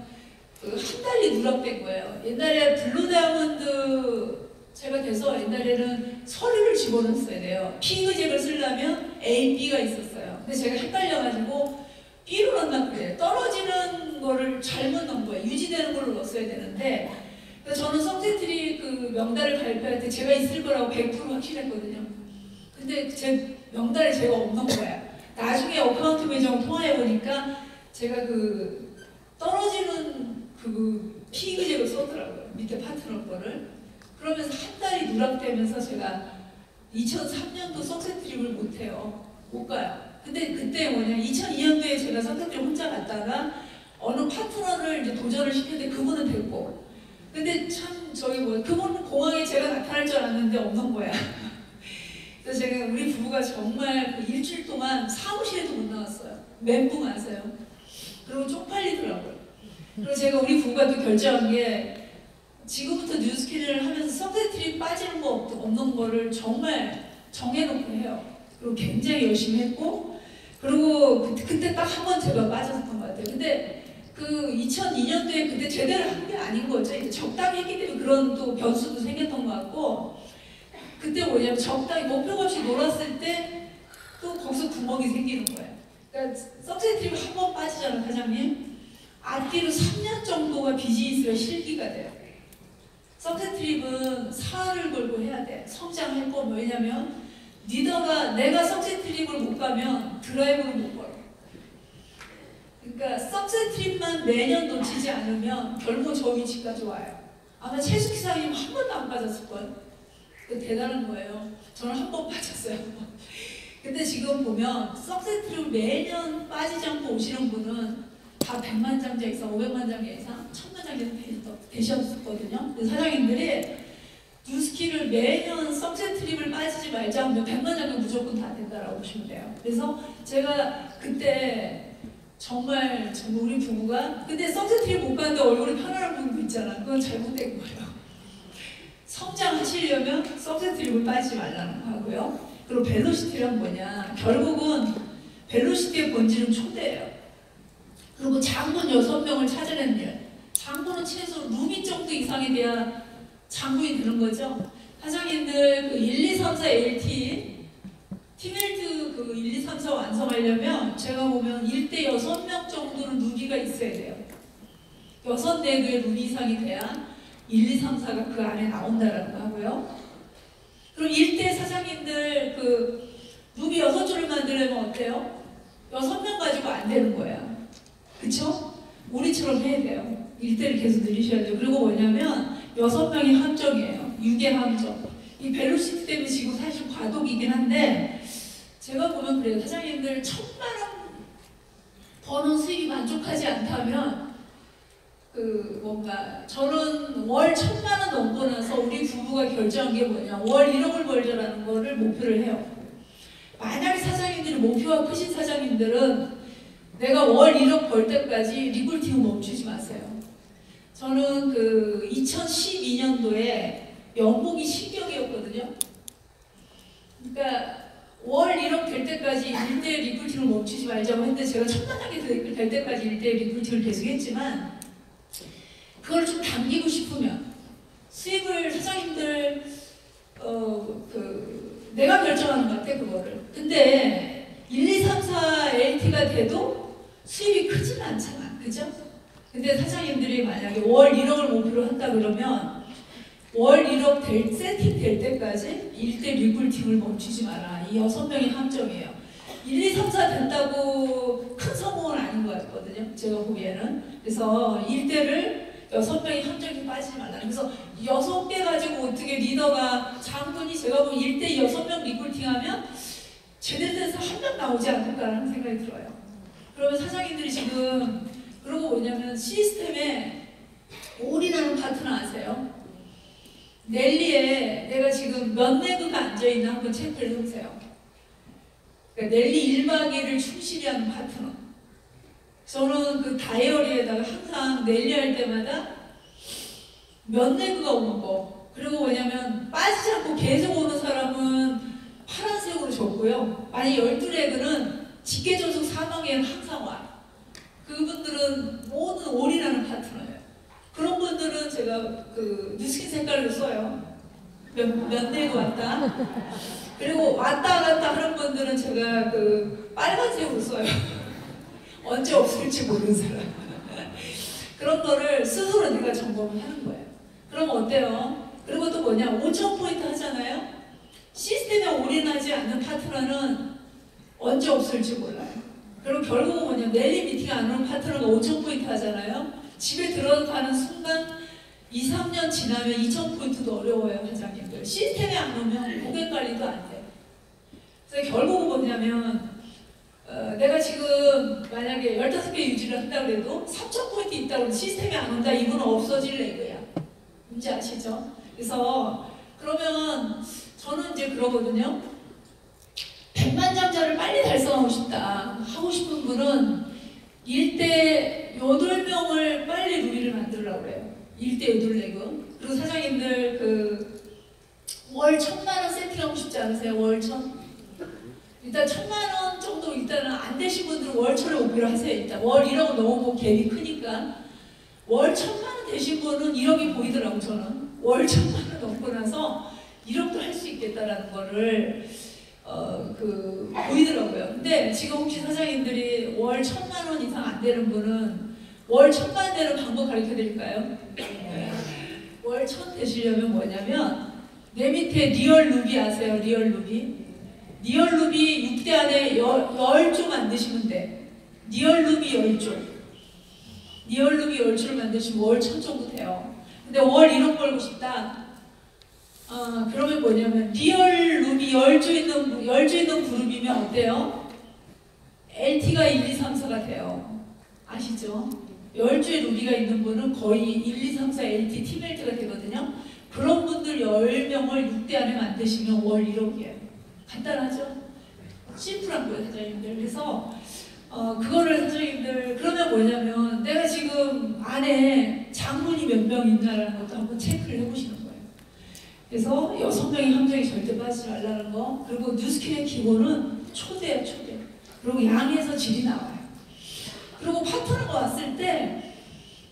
한 달이 누락된 거예요. 옛날에 블루다이아몬드 제가 돼서 옛날에는 서류를 집어넣었어야 돼요. 피그잭을 쓰려면 A, B가 있었어요. 근데 제가 헷갈려가지고 B로 넣었나 그래요. 떨어지는 거를 잘못 넣은 거예요. 유지되는 걸로 넣었어야 되는데 그래서 저는 석세트리 명단을 발표할 때 제가 있을 거라고 100% 확실했거든요. 근데 제 명단에 제가 없는 거야. 나중에 어카운트 매장 통화해보니까 제가 떨어지는 피그잭을 썼더라고요. 밑에 파트너 거를. 그러면서 한 달이 누락되면서 제가 2003년도 석세트립을 못해요. 못 가요. 근데 그때 뭐냐, 2002년도에 제가 석세트립 혼자 갔다가 어느 파트너를 이제 도전을 시켰는데 그분은 됐고 근데 참 그분은 공항에 제가 나타날 줄 알았는데 없는 거야. 그래서 제가 우리 부부가 정말 일주일 동안 사무실에도 못 나왔어요. 멘붕 아세요? 그리고 쪽팔리더라고요. 그리고 제가 우리 부부가 또 결정한 게 지금부터 뉴스캐리를 하면서 석세트립 빠지는 거 없는 거를 정말 정해놓고 해요. 그리고 굉장히 열심히 했고 그리고 그때 딱 한 번 제가 빠졌던 것 같아요. 근데 2002년도에 그때 제대로 한 게 아닌 거죠. 이제 적당히 했기 때문에 그런 또 변수도 생겼던 것 같고 그때 뭐냐면 적당히 목표가 없이 놀았을 때 또 거기서 구멍이 생기는 거예요. 그러니까 석세트립 한 번 빠지잖아요, 사장님. 앞뒤로 3년 정도가 비즈니스가 실기가 돼요. 석세 트립은 사활을 걸고 해야 돼. 성장할 거. 왜냐면 리더가 내가 석세 트립을 못 가면 드라이브를 못 걸어. 그러니까 석세 트립만 매년 놓치지 않으면 결국 저 위치까지 와요. 아마 최숙희 사장님 한 번도 안 빠졌을걸. 대단한 거예요. 저는 한 번 빠졌어요. 근데 지금 보면 석세 트립 매년 빠지지 않고 오시는 분은 다 100만 장자 이상, 500만 장자 이상, 1000만 장자 되셨거든요. 그 사장님들이 뉴스키를 매년 석세 트립을 빠지지 말자 하면 100만 장자 무조건 다 된다라고 보시면 돼요. 그래서 제가 그때 정말 우리 부부가 근데 석세 트립 못 가는데 얼굴이 편안한 분도 있잖아. 그건 잘못된 거예요. 성장하시려면 석세 트립을 빠지지 말라는 거고요. 그리고 벨로시티란 뭐냐? 결국은 벨로시티의 본질은 초대예요. 그리고 장군 6명을 찾아낸 일. 장군은 최소 루비 정도 이상이 돼야 장군이 되는 거죠. 사장님들 그 1, 2, 3, 4 LT 팀헬트 그 1, 2, 3, 4 완성하려면 제가 보면 1대 6명 정도는 루비가 있어야 돼요. 6-4개의 루비 이상이 돼야 1, 2, 3, 4가 그 안에 나온다라고 하고요. 그럼 1대 사장님들 그 루비 6줄을 만들려면 어때요? 6명 가지고 안 되는 거야. 그쵸? 우리처럼 해야 돼요. 1대를 계속 늘리셔야 돼요. 그리고 뭐냐면 6명이 함정이에요. 6의 함정. 이 벨로시티 때문에 지금 사실 과도기긴 한데 제가 보면 그래요. 사장님들 1000만원 버는 수익이 만족하지 않다면 그 뭔가 저는 월 1000만원 넘고 나서 우리 부부가 결정한 게 뭐냐 월 1억을 벌자라는 거를 목표를 해요. 만약에 사장님들이 목표가 크신 사장님들은 내가 월 1억 벌 때까지 리굴팅을 멈추지 마세요. 저는 그 2012년도에 연봉이 신격이었거든요. 그러니까 월 1억 될 때까지 1대 리굴팅을 멈추지 말자고 했는데 제가 1000만 장이 될 때까지 1대 리굴팅을 계속 했지만 그걸 좀 당기고 싶으면 수입을 사장님들 내가 결정하는 것 같아 그거를. 근데 1, 2, 3, 4 LT가 돼도 수입이 크진 않잖아. 그죠? 근데 사장님들이 만약에 월 1억을 목표로 한다 그러면 월 1억 세팅 될 때까지 1대 리굴팅을 멈추지 마라. 이 6명이 함정이에요. 1, 2, 3, 4 된다고 큰 성공은 아닌 것 같거든요. 제가 보기에는. 그래서 1대를 6명이 함정이 빠지지 말라. 그래서 6개 가지고 어떻게 리더가 장군이 제가 보면 1대 6명 리굴팅하면 제대로 돼서 한 명 나오지 않을까라는 생각이 들어요. 그러면 사장님들이 지금 그러고 뭐냐면 시스템에 올인하는 파트너 아세요? 넬리에 내가 지금 몇 내그가 앉아있나 한번 체크를 해보세요. 그러니까 넬리 1박 2일을 충실히 하는 파트너. 저는 그 다이어리에다가 항상 넬리 할 때마다 몇 내그가 오는 거. 그리고 뭐냐면 빠지지 않고 계속 오는 사람은 파란색으로 적고요. 만약 12레그는 직계전속 사망에는 항상 와. 그분들은 모든 올인하는 파트너예요. 그런 분들은 제가 그 뉴스킨 색깔로 써요. 몇 내고 왔다. 그리고 왔다 갔다 하는 분들은 제가 그 빨간색으로 써요. 언제 없을지 모르는 사람. 그런 거를 스스로 내가 점검을 하는 거예요. 그럼 어때요? 그리고 또 뭐냐? 5,000포인트 하잖아요? 시스템에 올인하지 않는 파트너는 언제 없을지 몰라요. 그리고 결국은 뭐냐? 넬리 미팅 안 오는 파트너가 5,000포인트 하잖아요? 집에 들어가는 순간 2, 3년 지나면 2,000포인트도 어려워요, 회장님들. 시스템에 안 오면 고객 관리도 안 돼요. 그래서 결국은 뭐냐면 내가 지금 만약에 15개 유지를 한다고 해도 3,000포인트 있다고 해도 시스템에 안 온다. 이분은 없어질 레그야. 뭔지 아시죠? 그래서 그러면 저는 이제 그러거든요. 100만 장자를 빨리 달성하고 싶다. 하고 싶은 분은 1대 8명을 빨리 루비를 만들려고 그래요. 1대 8레그. 그리고 사장님들 그 월 1,000만원 세팅하고 싶지 않으세요? 월 1,000? 일단 1,000만원 정도 일단은 안 되신 분들은 월초를 목표로 하세요. 일단 월 1억 너무 갭이 크니까 월 1,000만원 되신 분은 1억이 보이더라고. 저는 월 1,000만원 넘고 나서 1억도 할 수 있겠다라는 거를 보이더라고요. 근데 지금 혹시 사장님들이 월 1,000만원 이상 안 되는 분은 월 1,000만 되는 방법 가르쳐 드릴까요? 네. 월 월 1000 되시려면 뭐냐면 내 밑에 리얼 루비 아세요? 리얼 루비? 리얼 루비 6대 안에 10조 만드시면 돼. 리얼 루비 10조. 리얼 루비 10조를 만드시면 월 1000 정도 돼요. 근데 월 1억 벌고 싶다. 그러면 뭐냐면 리얼 루비 10조 있는 그룹이면 어때요? LT가 1, 2, 3, 4가 돼요. 아시죠? 10조의 루비가 있는 분은 거의 1, 2, 3, 4 LT, 팀LT가 되거든요. 그런 분들 10명을 6대 안에 만드시면 월 1억이에요. 간단하죠? 심플한 거예요, 사장님들. 그래서 그거를 사장님들 그러면 뭐냐면 내가 지금 안에 장문이 몇 명 있나라는 것도 한번 체크를 해보시는 거예요. 그래서 6명이 함정에 절대 빠지지 말라는 거. 그리고 뉴스킬의 기본은 초대예요, 초대. 그리고 양에서 질이 나와요. 그리고 파트너가 왔을 때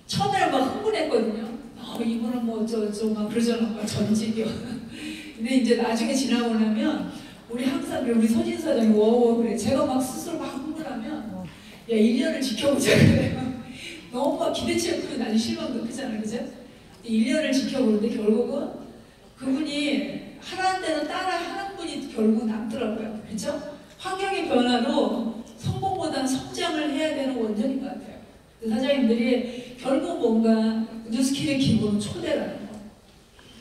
처음에는 막 흥분했거든요. 이분은 뭐 막 그러잖아, 막 전직이요. 근데 이제 나중에 지나고 나면 우리 항상 그래, 우리 서진 사장이 워워 그래. 제가 막 스스로 막 흥분하면 야 1년을 지켜보자 그래요. 너무 막 기대치가 크면 나중에 실망도 크잖아요, 그죠? 1년을 지켜보는데 결국은 그분이 하라는 대로 따라 하는 분이 결국 남더라고요, 그렇죠? 환경의 변화로 성공보다는 성장을 해야 되는 원전인 것 같아요. 사장님들이 결국 뭔가 뉴스킬의 기본은 초대라는 거.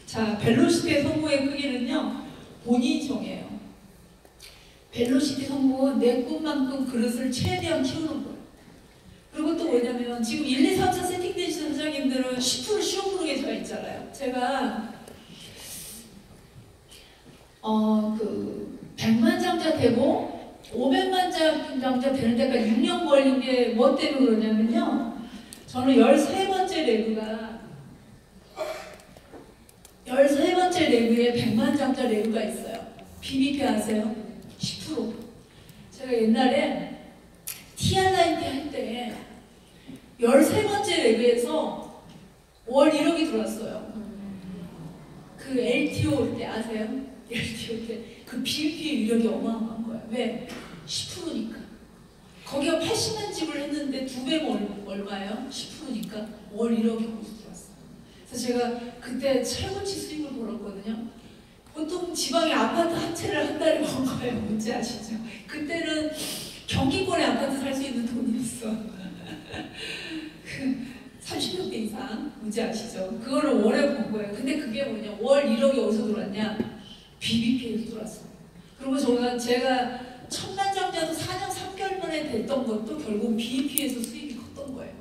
자, 벨로시티의 성공의 크기는요, 본인이 정해요. 벨로시티 성공은 내 꿈만큼 그릇을 최대한 키우는 거예요. 그리고 또 뭐냐면 지금 1, 2, 3, 4 세팅되시는 사장님들은 10% 15%에 져 있잖아요. 제가 100만 장자 되고 500만 장자 되는 데까지 6년 걸린 게 뭐 때문에 그러냐면요. 저는 13번째 레그에 100만 장자 레그가 있어요. BBP 아세요? 10%. 제가 옛날에 TR라인 할 때 13번째 레그에서 월 1억이 들어왔어요. 그 LTO 올 때 아세요? LTO 때 그 BBP의 위력이 어마어마한 거예요. 왜? 10%니까. 거기가 80만 집을 했는데 2배면 얼마예요? 10%니까 월 1억이 거기서 들어왔어요. 그래서 제가 그때 최고치 수익을 벌었거든요. 보통 지방에 아파트 한 채를 한 달에 번 거예요. 뭔지 아시죠? 그때는 경기권에 아파트 살 수 있는 돈이었어. 30몇 개 이상. 뭔지 아시죠? 그거를 월에 번 거예요. 근데 그게 뭐냐? 월 1억이 어디서 들어왔냐? BBP에서 들어왔어요. 그리고 제가 1000만 장자도 4년 3개월 만에 됐던 것도 결국 BBP에서 수익이 컸던 거예요.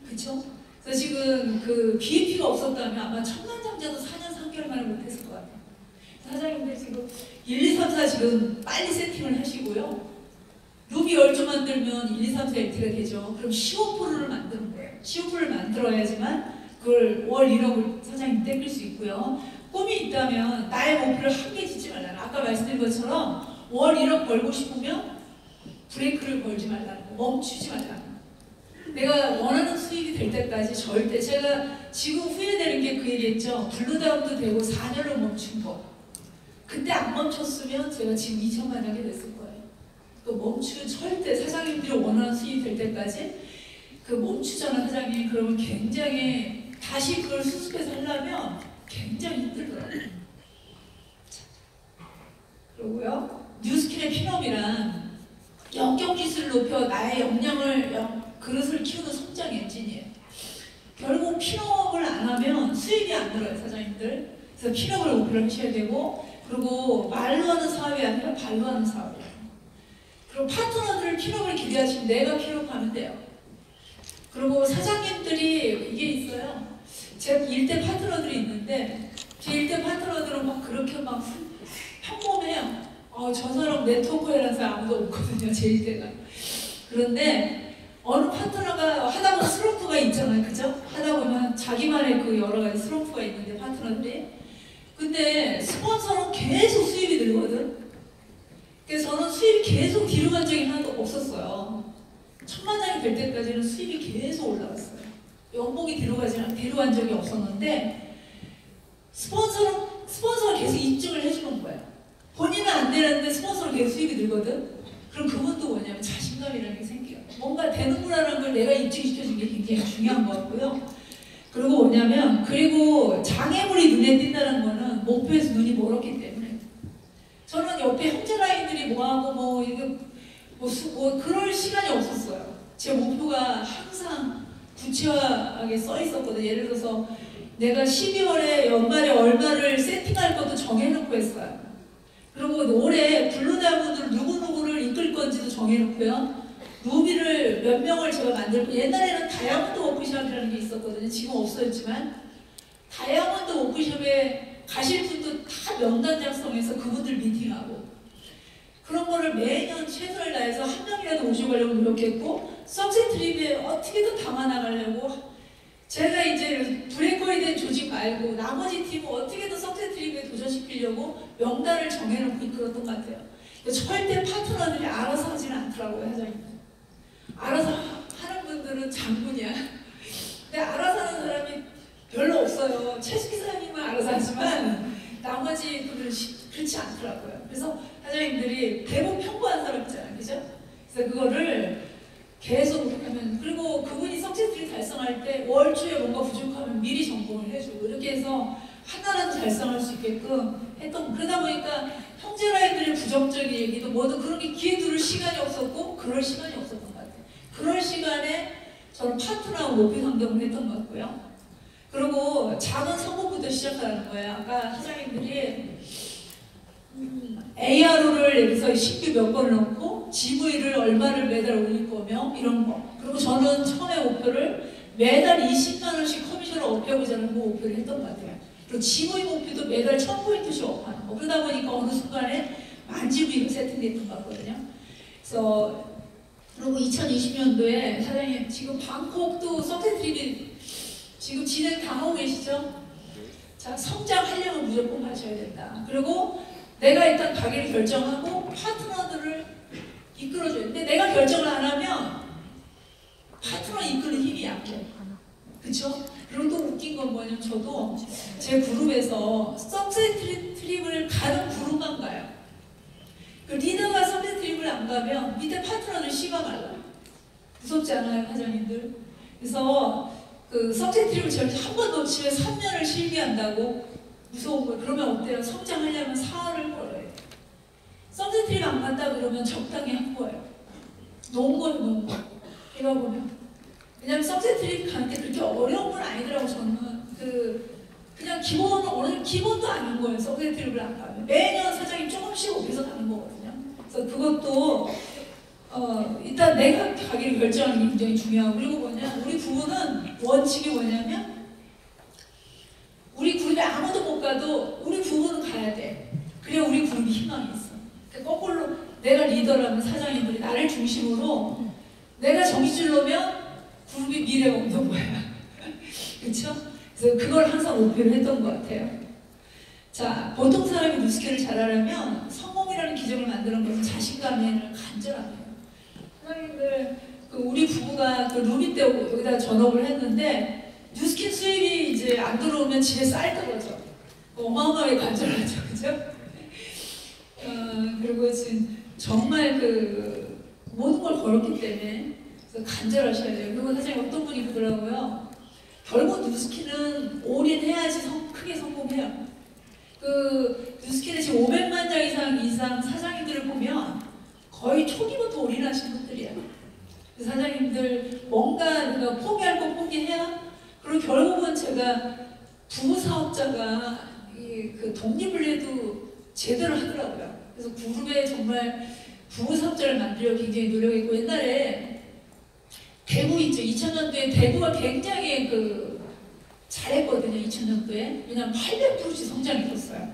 그쵸? 그래서 지금 그 BBP가 없었다면 아마 1000만 장자도 4년 3개월 만에 못했을 것 같아요. 사장님들 지금 1, 2, 3, 4 지금 빨리 세팅을 하시고요. 루비 10조 만들면 1, 2, 3, 4 LT가 되죠. 그럼 15%를 만드는 거예요. 15%를 만들어야지만 그걸 월 1억을 사장님 땡길 수 있고요. 꿈이 있다면 나의 목표를 한 개 짓지 말라는, 아까 말씀드린 것처럼 월 1억 벌고 싶으면 브레이크를 걸지 말라는 거, 멈추지 말라는 거. 내가 원하는 수익이 될 때까지 절대, 제가 지금 후회되는 게 그 얘기했죠. 블루다운도 되고 4년을 멈춘 거. 그때 안 멈췄으면 제가 지금 2천만 하게 됐을 거예요. 그 멈추면 절대 사장님들이 원하는 수익이 될 때까지 그 멈추잖아 사장님. 그러면 굉장히 다시 그걸 수습해서 하려면 굉장히 힘들더라고요. 그리고요, 뉴스킬의 피넘이란 영적 기술을 높여 나의 역량을 그릇을 키우는 성장 엔진이에요. 결국 피넘을 안 하면 수익이 안 늘어요, 사장님들. 그래서 피넘을 목표로 하셔야 되고, 그리고 말로 하는 사업이 아니라 발로 하는 사업이에요. 그리고 파트너들을 피넘을 기대하시면 내가 피넘하면 돼요. 그리고 사장님들이 이게 있어요. 제 일대 파트너들이 있는데 제 일대 파트너들은 막 그렇게 막 평범해요. 저 사람 네트워크라는 사람 아무도 없거든요, 제 일대가. 그런데 어느 파트너가 하다 보면 슬럼프가 있잖아요, 그죠? 하다 보면 자기만의 그 여러 가지 슬럼프가 있는데 파트너들이. 근데 스폰서는 계속 수입이 늘거든. 그래서 저는 수입이 계속 뒤로 간 적이 하나도 없었어요. 1000만 장이 될 때까지는 수입이 계속 올라갔어요. 연봉이 뒤로 간 적이 없었는데 스폰서가 계속 입증을 해주는 거예요. 본인은 안 되는데 스폰서로 계속 수입이 늘거든. 그럼 그것도 뭐냐면 자신감이라는 게 생겨요. 뭔가 되는구나라는 걸 내가 입증시켜준 게 굉장히 중요한 것 같고요. 그리고 뭐냐면, 그리고 장애물이 눈에 띈다는 거는 목표에서 눈이 멀었기 때문에. 저는 옆에 형제 라인들이 뭐하고 뭐 그럴 시간이 없었어요. 제 목표가 항상 구체화하게 써 있었거든요. 예를 들어서 내가 12월에 연말에 얼마를 세팅할 것도 정해놓고 했어요. 그리고 올해 블루다이아몬드를 누구누구를 이끌 건지도 정해놓고요. 루비를 몇 명을 제가 만들고, 옛날에는 다이아몬드 워크숍이라는 게 있었거든요. 지금 없어졌지만 다이아몬드 워크숍에 가실 분도 다 명단 작성해서 그분들 미팅하고, 그런 거를 매년 최선을 다해서 한 명이라도 모시고 가려고 노력했고, 석세 트립에 어떻게든 담아나가려고, 제가 이제 브레이커에 대한 조직 말고 나머지 팀은 어떻게든 석세 트립에 도전시키려고 명단을 정해놓고 이끌었던 것 같아요. 절대 파트너들이 알아서 하지는 않더라고요, 사장님. 알아서 하는 분들은 장군이야. 근데 알아서 하는 사람이 별로 없어요. 최수기 사장님은 알아서 하지만 나머지 분들은 그렇지 않더라고요. 그래서 사장님들이 대부분 평범한 사람 있잖아요, 그죠? 그래서 그거를 계속 하면, 그리고 그분이 석세트리 달성할 때 월초에 뭔가 부족하면 미리 점검을 해주고, 이렇게 해서 하나라도 달성할 수 있게끔 했던. 그러다 보니까 형제라인들의 부정적인 얘기도 뭐든 그런 게 귀에 들을 시간이 없었고, 그럴 시간이 없었던 것 같아요. 그럴 시간에 저는 파트너하고 목표 상담을 했던 것 같고요. 그리고 작은 성공부터 시작하는 거예요. 아까 사장님들이 ARO를 여기서 신규 몇 번을 넣고 GV를 얼마를 매달 올릴 거며 이런 거. 그리고 저는 처음에 목표를 매달 20만 원씩 커미션을 업해보자는 목표를 했던 것 같아요. 그리고 GV 목표도 매달 1000포인트씩 업하는 거. 그러다 보니까 어느 순간에 만 GV가 세팅됐던 것 같거든요. 그래서 그리고 2020년도에 사장님 지금 방콕도 석세트립이 지금 진행 당하고 계시죠? 자, 성장하려면 무조건 가셔야 된다. 그리고 내가 일단 가기를 결정하고 파트너들을 이끌어줘야 돼. 근데 내가 결정을 안 하면 파트너 이끄는 힘이 약해. 그쵸? 그리고 또 웃긴 건 뭐냐면, 저도 제 그룹에서 석세 트립을 가는 그룹만 가요. 그 리더가 석세 트립을 안 가면 밑에 파트너들 씹어말라. 무섭지 않아요, 과장님들? 그래서 그 석세 트립을 저렇게 한 번 놓치면 3년을 실기한다고. 무서운 거예요. 그러면 어때요? 성장하려면 4월을 걸어야 돼요. 석세 트립 안 간다 그러면 적당히 한 거예요. 놓은 건 놓은 거. 제가 보면. 왜냐면 석세 트립 가는 게 그렇게 어려운 건 아니더라고, 저는. 그냥 기본도 아닌 거예요. 석세 트립을 안 가면. 매년 사장님 조금씩 오면서 가는 거거든요. 그래서 그것도 일단 내가 가기를 결정하는 게 굉장히 중요하고, 그리고 뭐냐, 우리 부부는 원칙이 뭐냐면, 우리 그룹에 아무도 못 가도 우리 부부는 가야 돼. 그래야 우리 그룹이 희망이 있어. 그러니까 거꾸로 내가 리더라면 사장님들이 나를 중심으로, 내가 정신줄로면 그룹이 미래가 없는 거야. 그렇죠? 그래서 그걸 항상 목표를 했던 것 같아요. 자, 보통 사람이 뉴스케를 잘하려면 성공이라는 기적을 만드는 것은 자신감에는 간절합니다. 사장님들, 우리 부부가 루비 때 여기다 전업을 했는데, 뉴스킨 수입이 이제 안 들어오면 집에 쌀 떨어져. 어마어마하게 간절하죠, 그죠? 그리고 지금 정말 모든 걸 걸었기 때문에 간절하셔야 돼요. 그리고 사실 어떤 분이 그러더라고요. 결국 뉴스킨은 올인해야지 크게 성공해요. 뉴스킨에 지금 500만 장 이상 사장님들을 보면 거의 초기부터 올인하신 분들이에요. 사장님들 뭔가 포기할 거 포기해야. 그리고 결국은 제가 부부 사업자가 독립을 해도 제대로 하더라고요. 그래서 그룹에 정말 부부 사업자를 만들려고 굉장히 노력했고, 옛날에 대구 있죠. 2000년도에 대구가 굉장히 잘했거든요. 2000년도에. 왜냐면 800%씩 성장했었어요.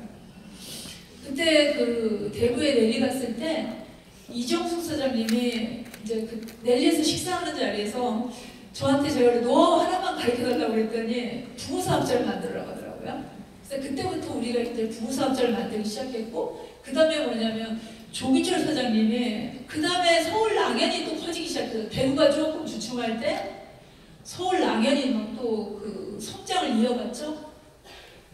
그때 대구에 랠리 갔을 때 이정숙 사장님이 이제 랠리에서 식사하는 자리에서 저한테 제가 노하우 하나만 가르쳐달라고 그랬더니 부부사업자를 만들으라고 하더라고요. 그래서 그때부터 우리가 이제 부부사업자를 만들기 시작했고, 그 다음에 뭐냐면 조기철 사장님이, 그 다음에 서울 랑연이 또 커지기 시작했어요. 대구가 조금 주춤할 때 서울 랑연이 또 성장을 이어갔죠.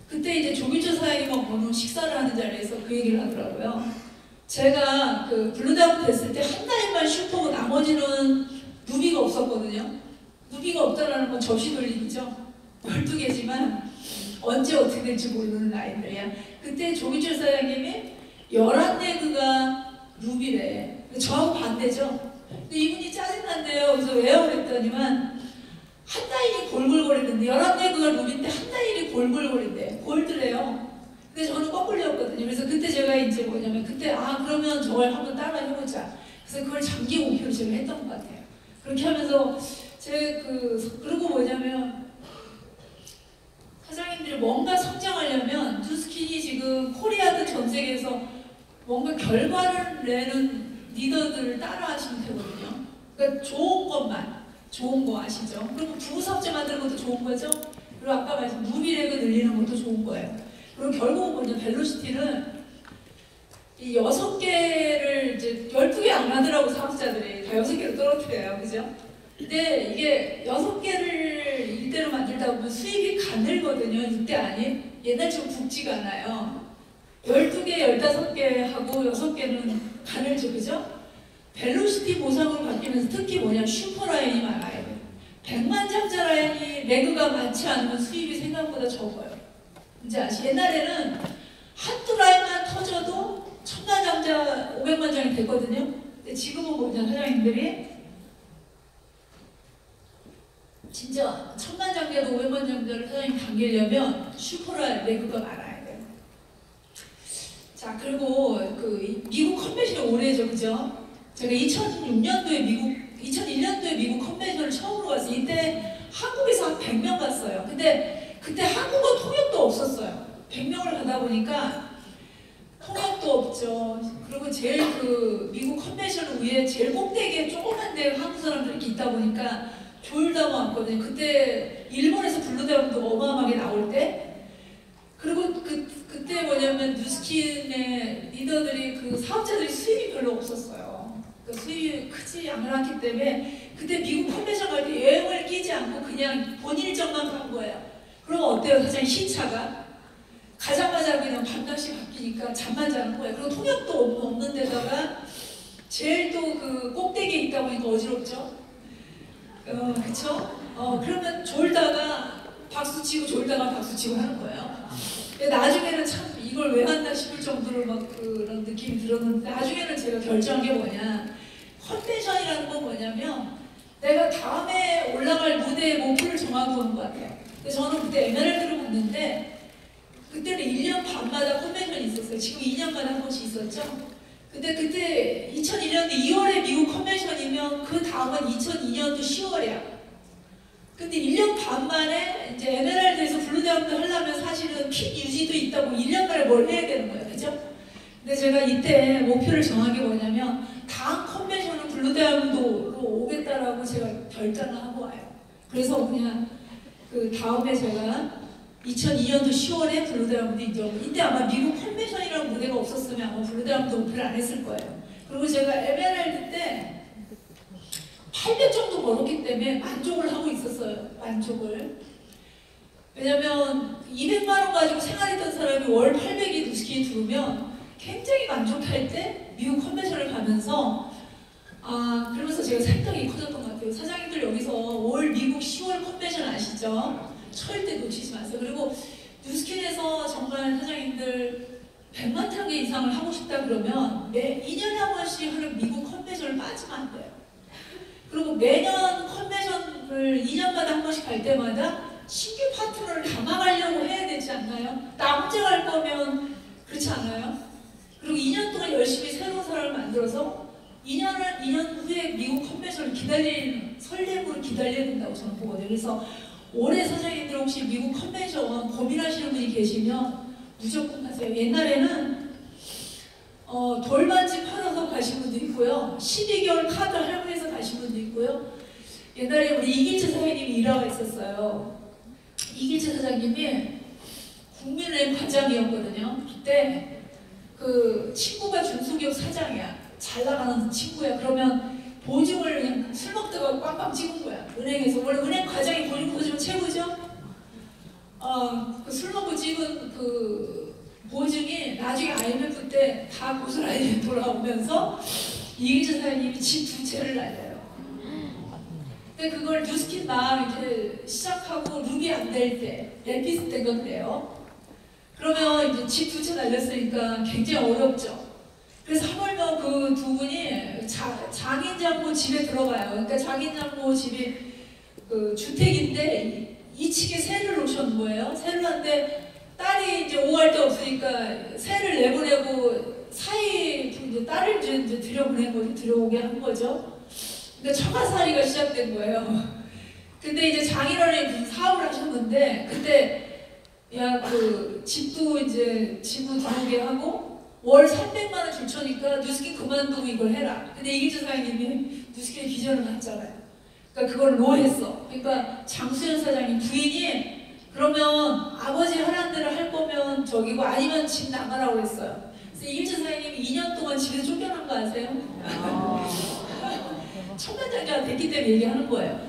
그때 이제 조기철 사장님하고 오늘 식사를 하는 자리에서 그 얘기를 하더라고요. 제가 블루다운 됐을 때 한 달만 슈퍼고 나머지는 누비가 없었거든요. 누비가 없다라는 건 접시 돌리기죠. 12개지만 언제 어떻게 될지 모르는 아이들이야. 그때 조기철 사장님이 11내그가 루비래. 저하고 반대죠. 근데 이분이 짜증난대요. 그래서 왜요? 그랬더니만 한다일이 골골거리는데 11내그가 루비인데 한다일이 골골거린대. 골드래요. 근데 저는 거꾸로였거든요. 그래서 그때 제가 이제 뭐냐면 그때 그러면 저걸 한번 따라 해보자. 그래서 그걸 장기 목표로 제가 했던 것 같아요. 그렇게 하면서 그리고 뭐냐면 사장님들이 뭔가 성장하려면 누스킨이 지금 코리아든 전 세계에서 뭔가 결과를 내는 리더들을 따라 하시면 되거든요. 그러니까 좋은 거 아시죠? 그리고 부부사업체 만드는 것도 좋은 거죠? 그리고 아까 말씀 루비렉을 늘리는 것도 좋은 거예요. 그리고 결국은 뭐냐, 벨로시티는 이 6개를 이제 12개 안 하더라고 사업자들이. 다 6개로 떨어뜨려요. 그죠? 근데 이게 6개를 일대로 만들다 보면 수입이 가늘거든요. 6대 아닌? 옛날처럼 굵지가 않아요. 12개, 15개 하고 6개는 가늘죠. 그죠? 벨로시티 보상으로 바뀌면서 특히 뭐냐, 슈퍼라인이 많아요. 100만 장자 라인이 매그가 많지 않으면 수입이 생각보다 적어요. 이제 옛날에는 한두 라인만 터져도 1000만 장자, 500만 장이 됐거든요. 근데 지금은 뭐냐, 사장님들이 진짜 1000만 장자도 500만 장자를 사장님 당기려면 슈퍼라인 매그가 많아야 돼요. 자, 그리고 미국 컨벤션이 올해죠, 그죠? 제가 2001년도에 미국 컨벤션을 처음으로 갔어요. 이때 한국에서 한 100명 갔어요. 근데 그때 한국어 통역도 없었어요. 100명을 가다 보니까 통역도 없죠. 그리고 제일 미국 컨벤션 위에 제일 꼭대기에 조그만 데 한국 사람들이 이렇게 있다 보니까 졸다만 왔거든요. 그때 일본에서 블루다운도 어마어마하게 나올 때. 그리고 그때 뭐냐면 누스킨의 리더들이 사업자들이 수입이 별로 없었어요. 수입이 크지 않았기 때문에 그때 미국 컨벤션 갈 때 여행을 끼지 않고 그냥 본인 일정만 간 거예요. 그럼 어때요? 사장님 시차가 가자마자 그냥 밤낮이 바뀌니까 잠만 자는 거예요. 그리고 통역도 없는 데다가 제일 또 꼭대기에 있다 보니까 어지럽죠? 그쵸? 그러면 졸다가 박수치고 졸다가 박수치고 하는 거예요. 나중에는 참 이걸 왜 한다 싶을 정도로 막 그런 느낌이 들었는데, 나중에는 제가 결정한 게 뭐냐, 컨벤션이라는 건 뭐냐면 내가 다음에 올라갈 무대의 목표를 정하고 오는 것 같아요. 근데 저는 그때 에메랄드를 갔는데 그때는 1년 반마다 컨벤션이 있었어요. 지금 2년마다 한 번씩 있었죠. 근데 그때 2001년도 2월에 미국 컨벤션이면 그 다음은 2002년도 10월이야. 근데 1년 반 만에 이제 에메랄드에서 블루다운도 하려면 사실은 핏 유지도 있다고 1년 만에 뭘 해야 되는 거예요. 그죠? 근데 제가 이때 목표를 정한 게 뭐냐면 다음 컨벤션은 블루다운도로 오겠다라고 제가 결단을 하고 와요. 그래서 그냥 다음에 제가 2002년도 10월에 블루다운도 인정. 이때 아마 미국 컨벤션이라는 무대가 없었으면 아마 블루다운도 목표를 안 했을 거예요. 그리고 제가 에메랄드 때 800 정도 벌었기 때문에 만족을 하고 있었어요. 만족을. 왜냐면 200만 원 가지고 생활했던 사람이 월 800이 누스킨이 들어오면 굉장히 만족할 때 미국 컨벤션을 가면서 그러면서 제가 생각이 커졌던 것 같아요. 사장님들 여기서 올 미국 10월 컨벤션 아시죠? 절대 놓치지 마세요. 그리고 누스킨에서 정말 사장님들 100만 타겟 이상을 하고 싶다 그러면 매 2년에 한 번씩 하는 미국 컨벤션을 빠지면 안 돼요. 그리고 매년 컨벤션을 2년마다 한 번씩 갈 때마다 신규 파트너를 담아가려고 해야 되지 않나요? 나 혼자 갈 거면 그렇지 않아요? 그리고 2년 동안 열심히 새로운 사람을 만들어서 2년 후에 미국 컨벤션을 기다리는, 설렘으로 기다려야 된다고 저는 보거든요. 그래서 올해 사장님들 혹시 미국 컨벤션 고민하시는 분이 계시면 무조건 가세요. 옛날에는 돌반지 팔아서 가신 분도 있고요. 12개월 카드 할부해서 가신 분도 있고요. 옛날에 우리 이길채 사장님이 일화가 있었어요. 이길채 사장님이 국민은행 과장이었거든요. 그때 친구가 중소기업 사장이야. 잘 나가는 친구야. 그러면 보증을 그냥 술 먹다가 꽝꽝 찍은 거야. 은행에서. 원래 은행 과장이 보증 보증은 최고죠? 술 먹고 찍은 보증이 나중에 IMF 때 다 고스란히 돌아오면서 이길채 사장님이 집 2채를 날려요. 근데 그걸 뉴스킨 막 이제 시작하고 룩이 안 될 때, 랩피스 때가 그래요. 그러면 이제 집 두 채 날렸으니까 굉장히 어렵죠. 그래서 하물며 그 두 분이 장인장모 집에 들어가요. 그러니까 장인장모 집이 그 주택인데 2층에 새를 놓으셨는 거예요. 새를 하는데 딸이 이제 오갈 데 없으니까 새를 내보내고 사이 이제 딸을 이제 들여오게 한 거죠. 그러니까 처가살이가 시작된 거예요. 근데 이제 장인어른이 무슨 사업을 하셨는데 그때 야 그 집도 이제 집으로 들어오게 하고 월 300만 원 줄 테니까 뉴스킨 그만두고 이걸 해라. 근데 이길재 사장님이 뉴스킨에 비전을 갖잖아요. 그러니까 그걸 노했어. 그러니까 장수현 사장님 부인이 그러면 아버지 하라는 대로 할 거면 저기고 아니면 집 나가라고 했어요. 그래서 이길재 사장님이 2년 동안 집에서 쫓겨난 거 아세요? 천만장자가 됐기 때문에 얘기하는 거예요.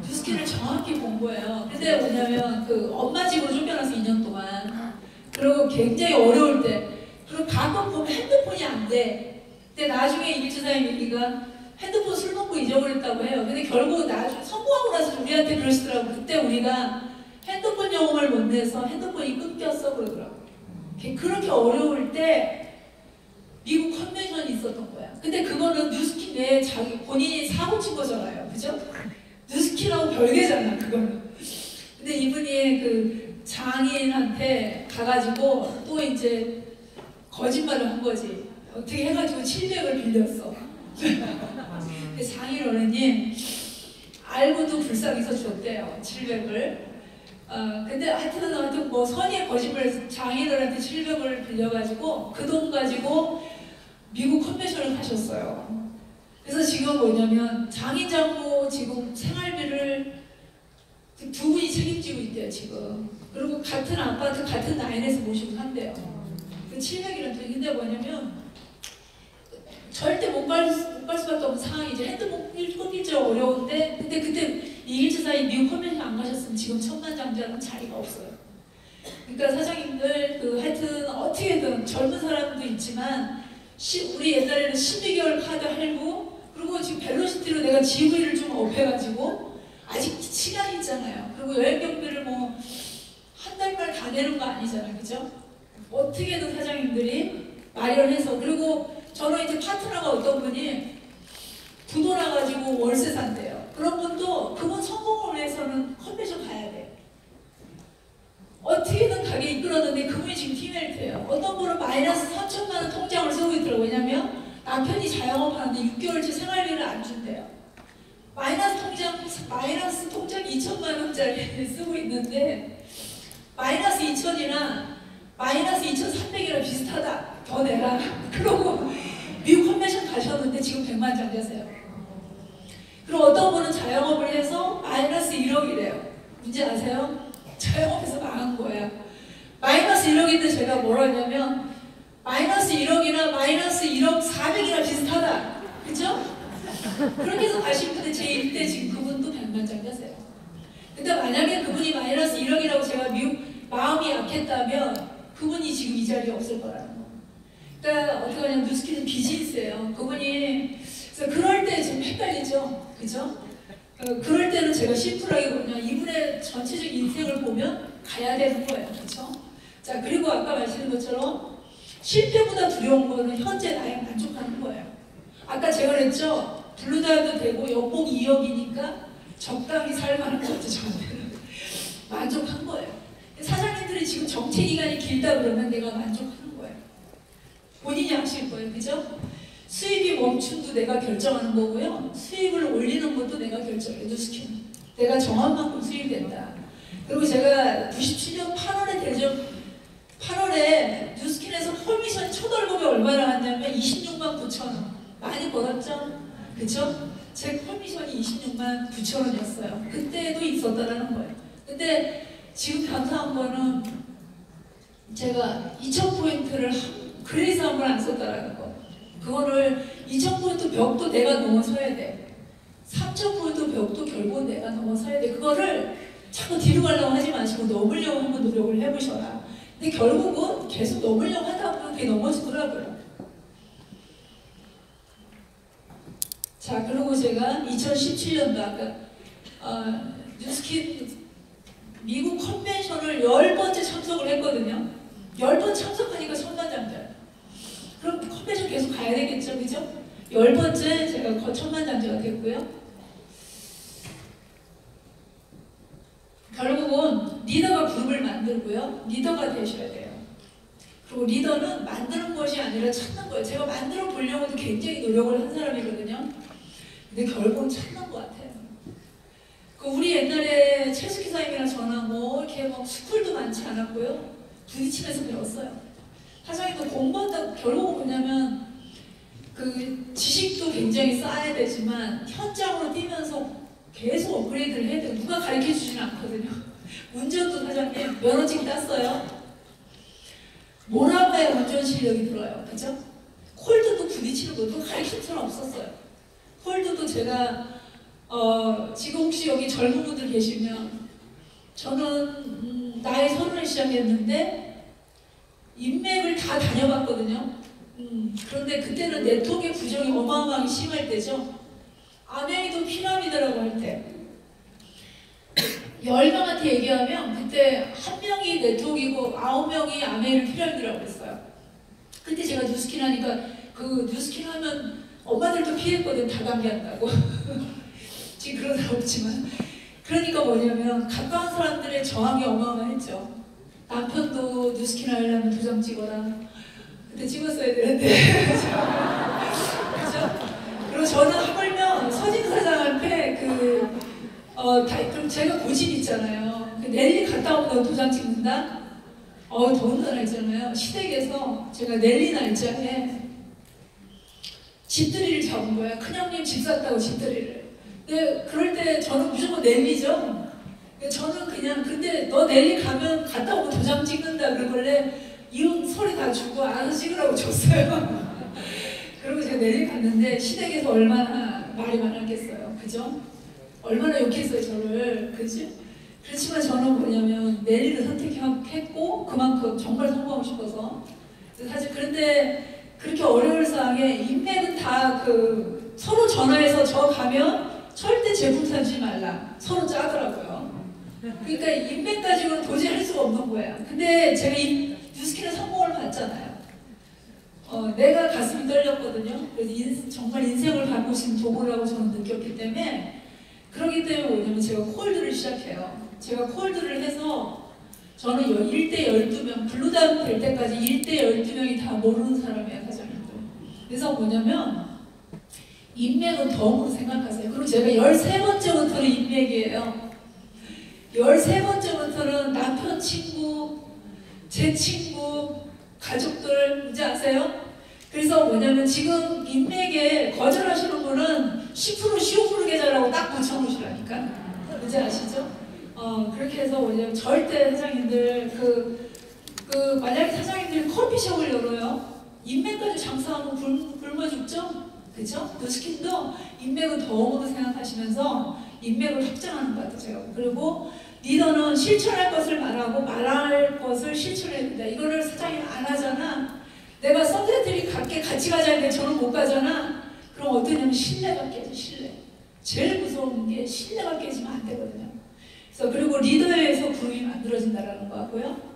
뉴스킨을 정확히 본 거예요. 근데 뭐냐면 그 엄마 집으로 쫓겨나서 2년 동안 그리고 굉장히 어려울 때 그리고 가끔 보면 핸드폰이 안 돼. 근데 나중에 이길재 사장님 얘기가 핸드폰 술 먹고 잊어버렸다고 해요. 근데 결국 나중에 성공하고 나서 우리한테 그러시더라고. 그때 우리가 핸드폰 요금을 못 내서 핸드폰이 끊겼어 그러더라고. 그렇게 어려울 때 미국 컨벤션이 있었던 거야. 근데 그거는 뉴스킨 외에 자기 본인이 사고 친 거잖아요. 그죠? 뉴스킨하고 별개잖아 그거는. 근데 이분이 그 장인한테 가가지고 또 이제 거짓말을 한 거지. 어떻게 해가지고 700을 빌렸어. 근데 장인 어른이 알고도 불쌍해서 줬대요. 700을. 근데 하여튼 뭐 선의의 거짓말에서 장인 어른한테 700을 빌려가지고 그 돈 가지고 미국 컨벤션을 가셨어요. 그래서 지금 뭐냐면 장인장모 지금 생활비를 두 분이 책임지고 있대요 지금. 그리고 같은 아파트 같은 라인에서 모시고 산대요. 그 700이라는 돈이. 근데 뭐냐면 절대 못 갈 수밖에 없는 상황이죠. 핸드폰 끊기죠. 어려운데 근데 그때 이길재 사장님 미국 컨벤션 안 가셨으면 지금 천만장자는 자리가 없어요. 그러니까 사장님들 그 하여튼 어떻게든 젊은 사람도 있지만 우리 옛날에는 12개월 카드 할부 그리고 지금 벨로시티로 내가 GV를 좀 업해가지고 아직 시간이 있잖아요. 그리고 여행 경비를 뭐 한 달만 다 내는 거 아니잖아요. 그죠? 어떻게든 사장님들이 마련해서 그리고 저는 이제 파트너가 어떤 분이 부도 나가지고 월세 산대요. 그런 분도 그분 성공을 위해서는 컨벤션 가야 돼. 어떻게든 가게 이끌었는데 그분이 지금 피멜트예요. 어떤 분은 마이너스 3천만 원 통장을 쓰고 있더라고요. 왜냐면 남편이 자영업 하는데 6개월째 생활비를 안 준대요. 마이너스 통장 2천만 원짜리 쓰고 있는데 마이너스 2천이나 마이너스 2,300이랑 비슷하다. 더 내라. 그러고 미국 컨벤션 가셨는데 지금 100만 장자세요. 그리고 어떤 분은 자영업을 해서 마이너스 1억이래요. 문제 아세요? 자영업에서 망한 거예요. 마이너스 1억인데 제가 뭐라 했냐면 마이너스 1억이나 마이너스 1억 400이나 비슷하다. 그죠? 그렇게 해서 가신 분데 제 일대 지금 그분도 100만 장자세요. 근데 만약에 그분이 마이너스 1억이라고 제가 마음이 약했다면 그분이 지금 이 자리에 없을 거라는 거. 그러니까 어떻게 하냐면 뉴스킨은 비즈니스예요. 그분이 그래서 그럴 때 좀 헷갈리죠, 그죠? 그럴 때는 제가 심플하게 보면 이분의 전체적인 인생을 보면 가야 되는 거예요, 그렇죠? 자 그리고 아까 말씀드린 것처럼 실패보다 두려운 거는 현재 나에 만족하는 거예요. 아까 제가 그랬죠, 블루다이도 되고 연봉 2억이니까 적당히 살만한 거죠, 저한테는. 만족한 거예요. 사장님들이 지금 정체 기간이 길다 그러면 내가 만족하는 거예요. 본인이 하실 거예요. 그죠? 수입이 멈춤도 내가 결정하는 거고요. 수입을 올리는 것도 내가 결정해요. 뉴스킨은. 내가 정한 만큼 수입이 된다. 그리고 제가 97년 8월에 뉴스킨에서 커미션 초월급이 얼마나 왔냐면 26만 9천 원. 많이 벌었죠? 그죠? 제 커미션이 26만 9천 원이었어요. 그때도 있었다라는 거예요. 근데 지금 감사한 거는 제가 2,000포인트를 그래서 한 번 안 썼다라는 거. 그거를 2,000포인트 벽도 내가 넘어서야 돼. 3,000포인트 벽도 결국은 내가 넘어서야 돼. 그거를 자꾸 뒤로 가려고 하지 마시고 넘으려고 한번 노력을 해보셔라. 근데 결국은 계속 넘으려고 하다 보면 그게 넘어지더라고요. 자, 그리고 제가 2017년도 아까 뉴스킨 미국 컨벤션을 10번째 참석을 했거든요. 10번 참석하니까 천만장자예요. 그럼 컨벤션 계속 가야 되겠죠, 그죠? 10번째 제가 천만장자가 됐고요. 결국은 리더가 그룹을 만들고요. 리더가 되셔야 돼요. 그리고 리더는 만드는 것이 아니라 찾는 거예요. 제가 만들어 보려고도 굉장히 노력을 한 사람이거든요. 근데 결국은 찾는 것 같아요. 우리 옛날에 최숙희 사장님이랑 저는 뭐 이렇게 막 스쿨도 많지 않았고요. 부딪히면서 배웠어요. 사장님도 공부한다고 결국은 뭐냐면 그 지식도 굉장히 쌓아야 되지만 현장으로 뛰면서 계속 업그레이드를 해야 돼요. 누가 가르쳐 주지는 않거든요. 운전도 사장님 면허증 땄어요. 뭐라고 해야 운전 실력이 들어요. 그죠? 홀드도 부딪히는 것도 가르칠 수는 없었어요. 홀드도 제가 지금 혹시 여기 젊은 분들 계시면 저는 나이 30에 시작했는데 인맥을 다 다녀봤거든요. 그런데 그때는 네트워크의 부정이 어마어마하게 심할 때죠. 아메이도 피라미드라고 할 때 10명한테 얘기하면 그때 1명이 네트워크이고 9명이 아메이를 피라미드라고 했어요. 그때 제가 뉴스킨 하니까 그 뉴스킨 하면 엄마들도 피했거든. 다단계 한다고. 지금 그런 사람 없지만 그러니까 뭐냐면 가까운 사람들의 저항이 어마어마했죠. 남편도 뉴스킨 하려면 도장 찍어라. 그때 찍었어야 되는데 그렇죠? 그리고 저는 하물며 서진 사장한테 그럼 제가 고집 있잖아요. 그 넬리 갔다 오면 도장 찍는다? 더군다나 있잖아요. 시댁에서 제가 넬리 날짜에 집들이를 잡은 거야. 큰형님 집 샀다고 집들이를. 근데 그럴 때 저는 무조건 넬리죠. 저는 그냥 근데 너 넬리 가면 갔다 오고 도장 찍는다 그러길래 이혼 서류 다 주고 알아서 찍으라고 줬어요. 그리고 제가 넬리 갔는데 시댁에서 얼마나 말이 많았겠어요. 그죠? 얼마나 욕했어요 저를. 그치? 그렇지만 저는 뭐냐면 넬리를 선택했고 그만큼 정말 성공하고 싶어서 사실 그런데 그렇게 어려울 상황에 인맥은 다 서로 전화해서 저 가면 절대 제품 사지 말라. 서로 짜더라고요. 그러니까 인맥 가지고는 도저히 할 수가 없는 거예요. 근데 제가 이 뉴스킨의 성공을 봤잖아요. 내가 가슴이 떨렸거든요. 그래서 정말 인생을 바꾸신 도구라고 저는 느꼈기 때문에 그렇기 때문에 뭐냐면 제가 콜드를 시작해요. 제가 콜드를 해서 저는 1대 12명, 블루다운 될 때까지 1대 12명이 다 모르는 사람이에요, 사장님들. 그래서 뭐냐면 인맥은 덤으로 생각하세요. 그리고 제가 13번째부터는 인맥이에요. 13번째부터는 남편 친구, 제 친구, 가족들, 이제 아세요? 그래서 뭐냐면 지금 인맥에 거절하시는 분은 10% 15% 계좌라고 딱 붙여놓으시라니까. 이제 아시죠? 그렇게 해서 뭐냐면 절대 사장님들 만약에 사장님들이 커피숍을 열어요. 인맥 가지고 장사하면 굶어 죽죠? 그죠? 뉴스킨도 인맥은 덤으로 생각하시면서 인맥을 확장하는 것 같아요. 제가. 그리고 리더는 실천할 것을 말하고 말할 것을 실천해야 된다. 이거를 사장님 안 하잖아. 내가 썬데이트리 같이 가자 했는데 저는 못 가잖아. 그럼 어떠냐면 신뢰가 깨져. 신뢰. 제일 무서운 게 신뢰가 깨지면 안 되거든요. 그래서 그리고 리더에 의해서 그룹이 만들어진다라는 거 하고요.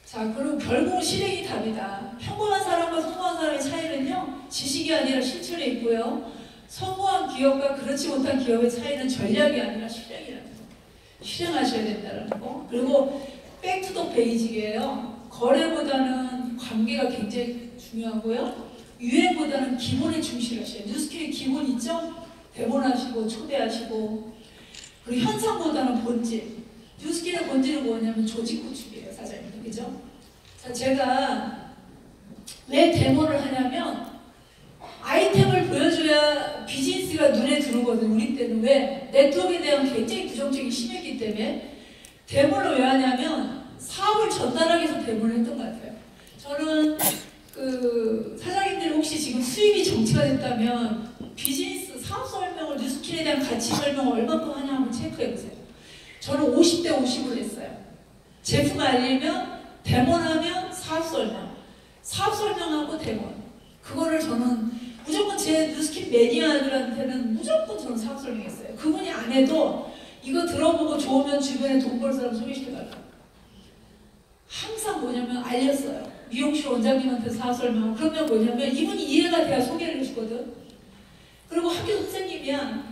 자, 그리고 결국 실행이 답이다. 평범한 사람과 성공한 사람의 차이는요, 지식이 아니라 실천에 있고요. 성공한 기업과 그렇지 못한 기업의 차이는 전략이 아니라 실행이라는 거. 실행하셔야 된다는 거. 그리고 백투더 베이직이에요. 거래보다는 관계가 굉장히 중요하고요. 유행보다는 기본에 충실하셔야 돼요. 뉴스킨의 기본 있죠? 대본하시고 초대하시고. 그리고 현상보다는 본질. 뉴스킨의 본질은 뭐냐면 조직 구축이에요, 사장님. 그죠? 자, 제가 왜 데모를 하냐면 아이템을 보여줘야 비즈니스가 눈에 들어오거든요. 우리 때는 왜? 네트워크에 대한 굉장히 부정적이 심했기 때문에 데모를 왜 하냐면 사업을 전달하기 위해서 데모를 했던 것 같아요. 저는 사장님들이 혹시 지금 수입이 정체가 됐다면 비즈니스 사업 설명을 뉴스킨에 대한 가치 설명을 얼마큼 하냐 한번 체크해보세요. 저는 50대 50을 했어요. 제품 알리면 데모하면 사업 설명, 사업 설명하고 데모. 그거를 저는 무조건 제 뉴스킨 매니아들한테는 무조건 저는 사업 설명했어요. 그분이 안 해도 이거 들어보고 좋으면 주변에 돈 벌 사람 소개시켜달라. 항상 뭐냐면 알렸어요. 미용실 원장님한테 사업 설명을. 그러면 뭐냐면 이분이 이해가 돼야 소개를 해주거든. 그리고 학교 선생님이야.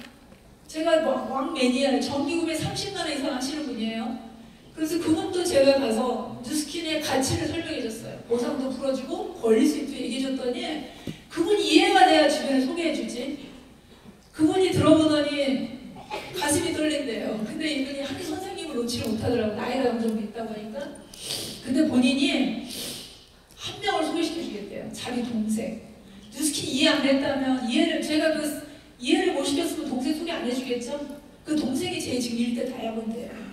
제가 왕 매니아예요. 정기구매 30만 원 이상 하시는 분이에요. 그래서 그분도 제가 가서 뉴스킨의 가치를 설명해줬어요. 보상도 풀어주고 권리 수익도 얘기해줬더니 그분이 이해가 돼야 주변에 소개해주지. 그분이 들어보더니 가슴이 떨린대요. 근데 이분이 학교 선생님을 놓지를 못하더라고요. 나이가 어느 정도 있다고 하니까. 근데 본인이 한 명을 소개시켜주겠대요. 자기 동생. 뉴스킨 이해 안 했다면 제가 이해를 못 시켰으면 동생 소개 안 해주겠죠? 그 동생이 제 지금 일대 다이아몬드예요.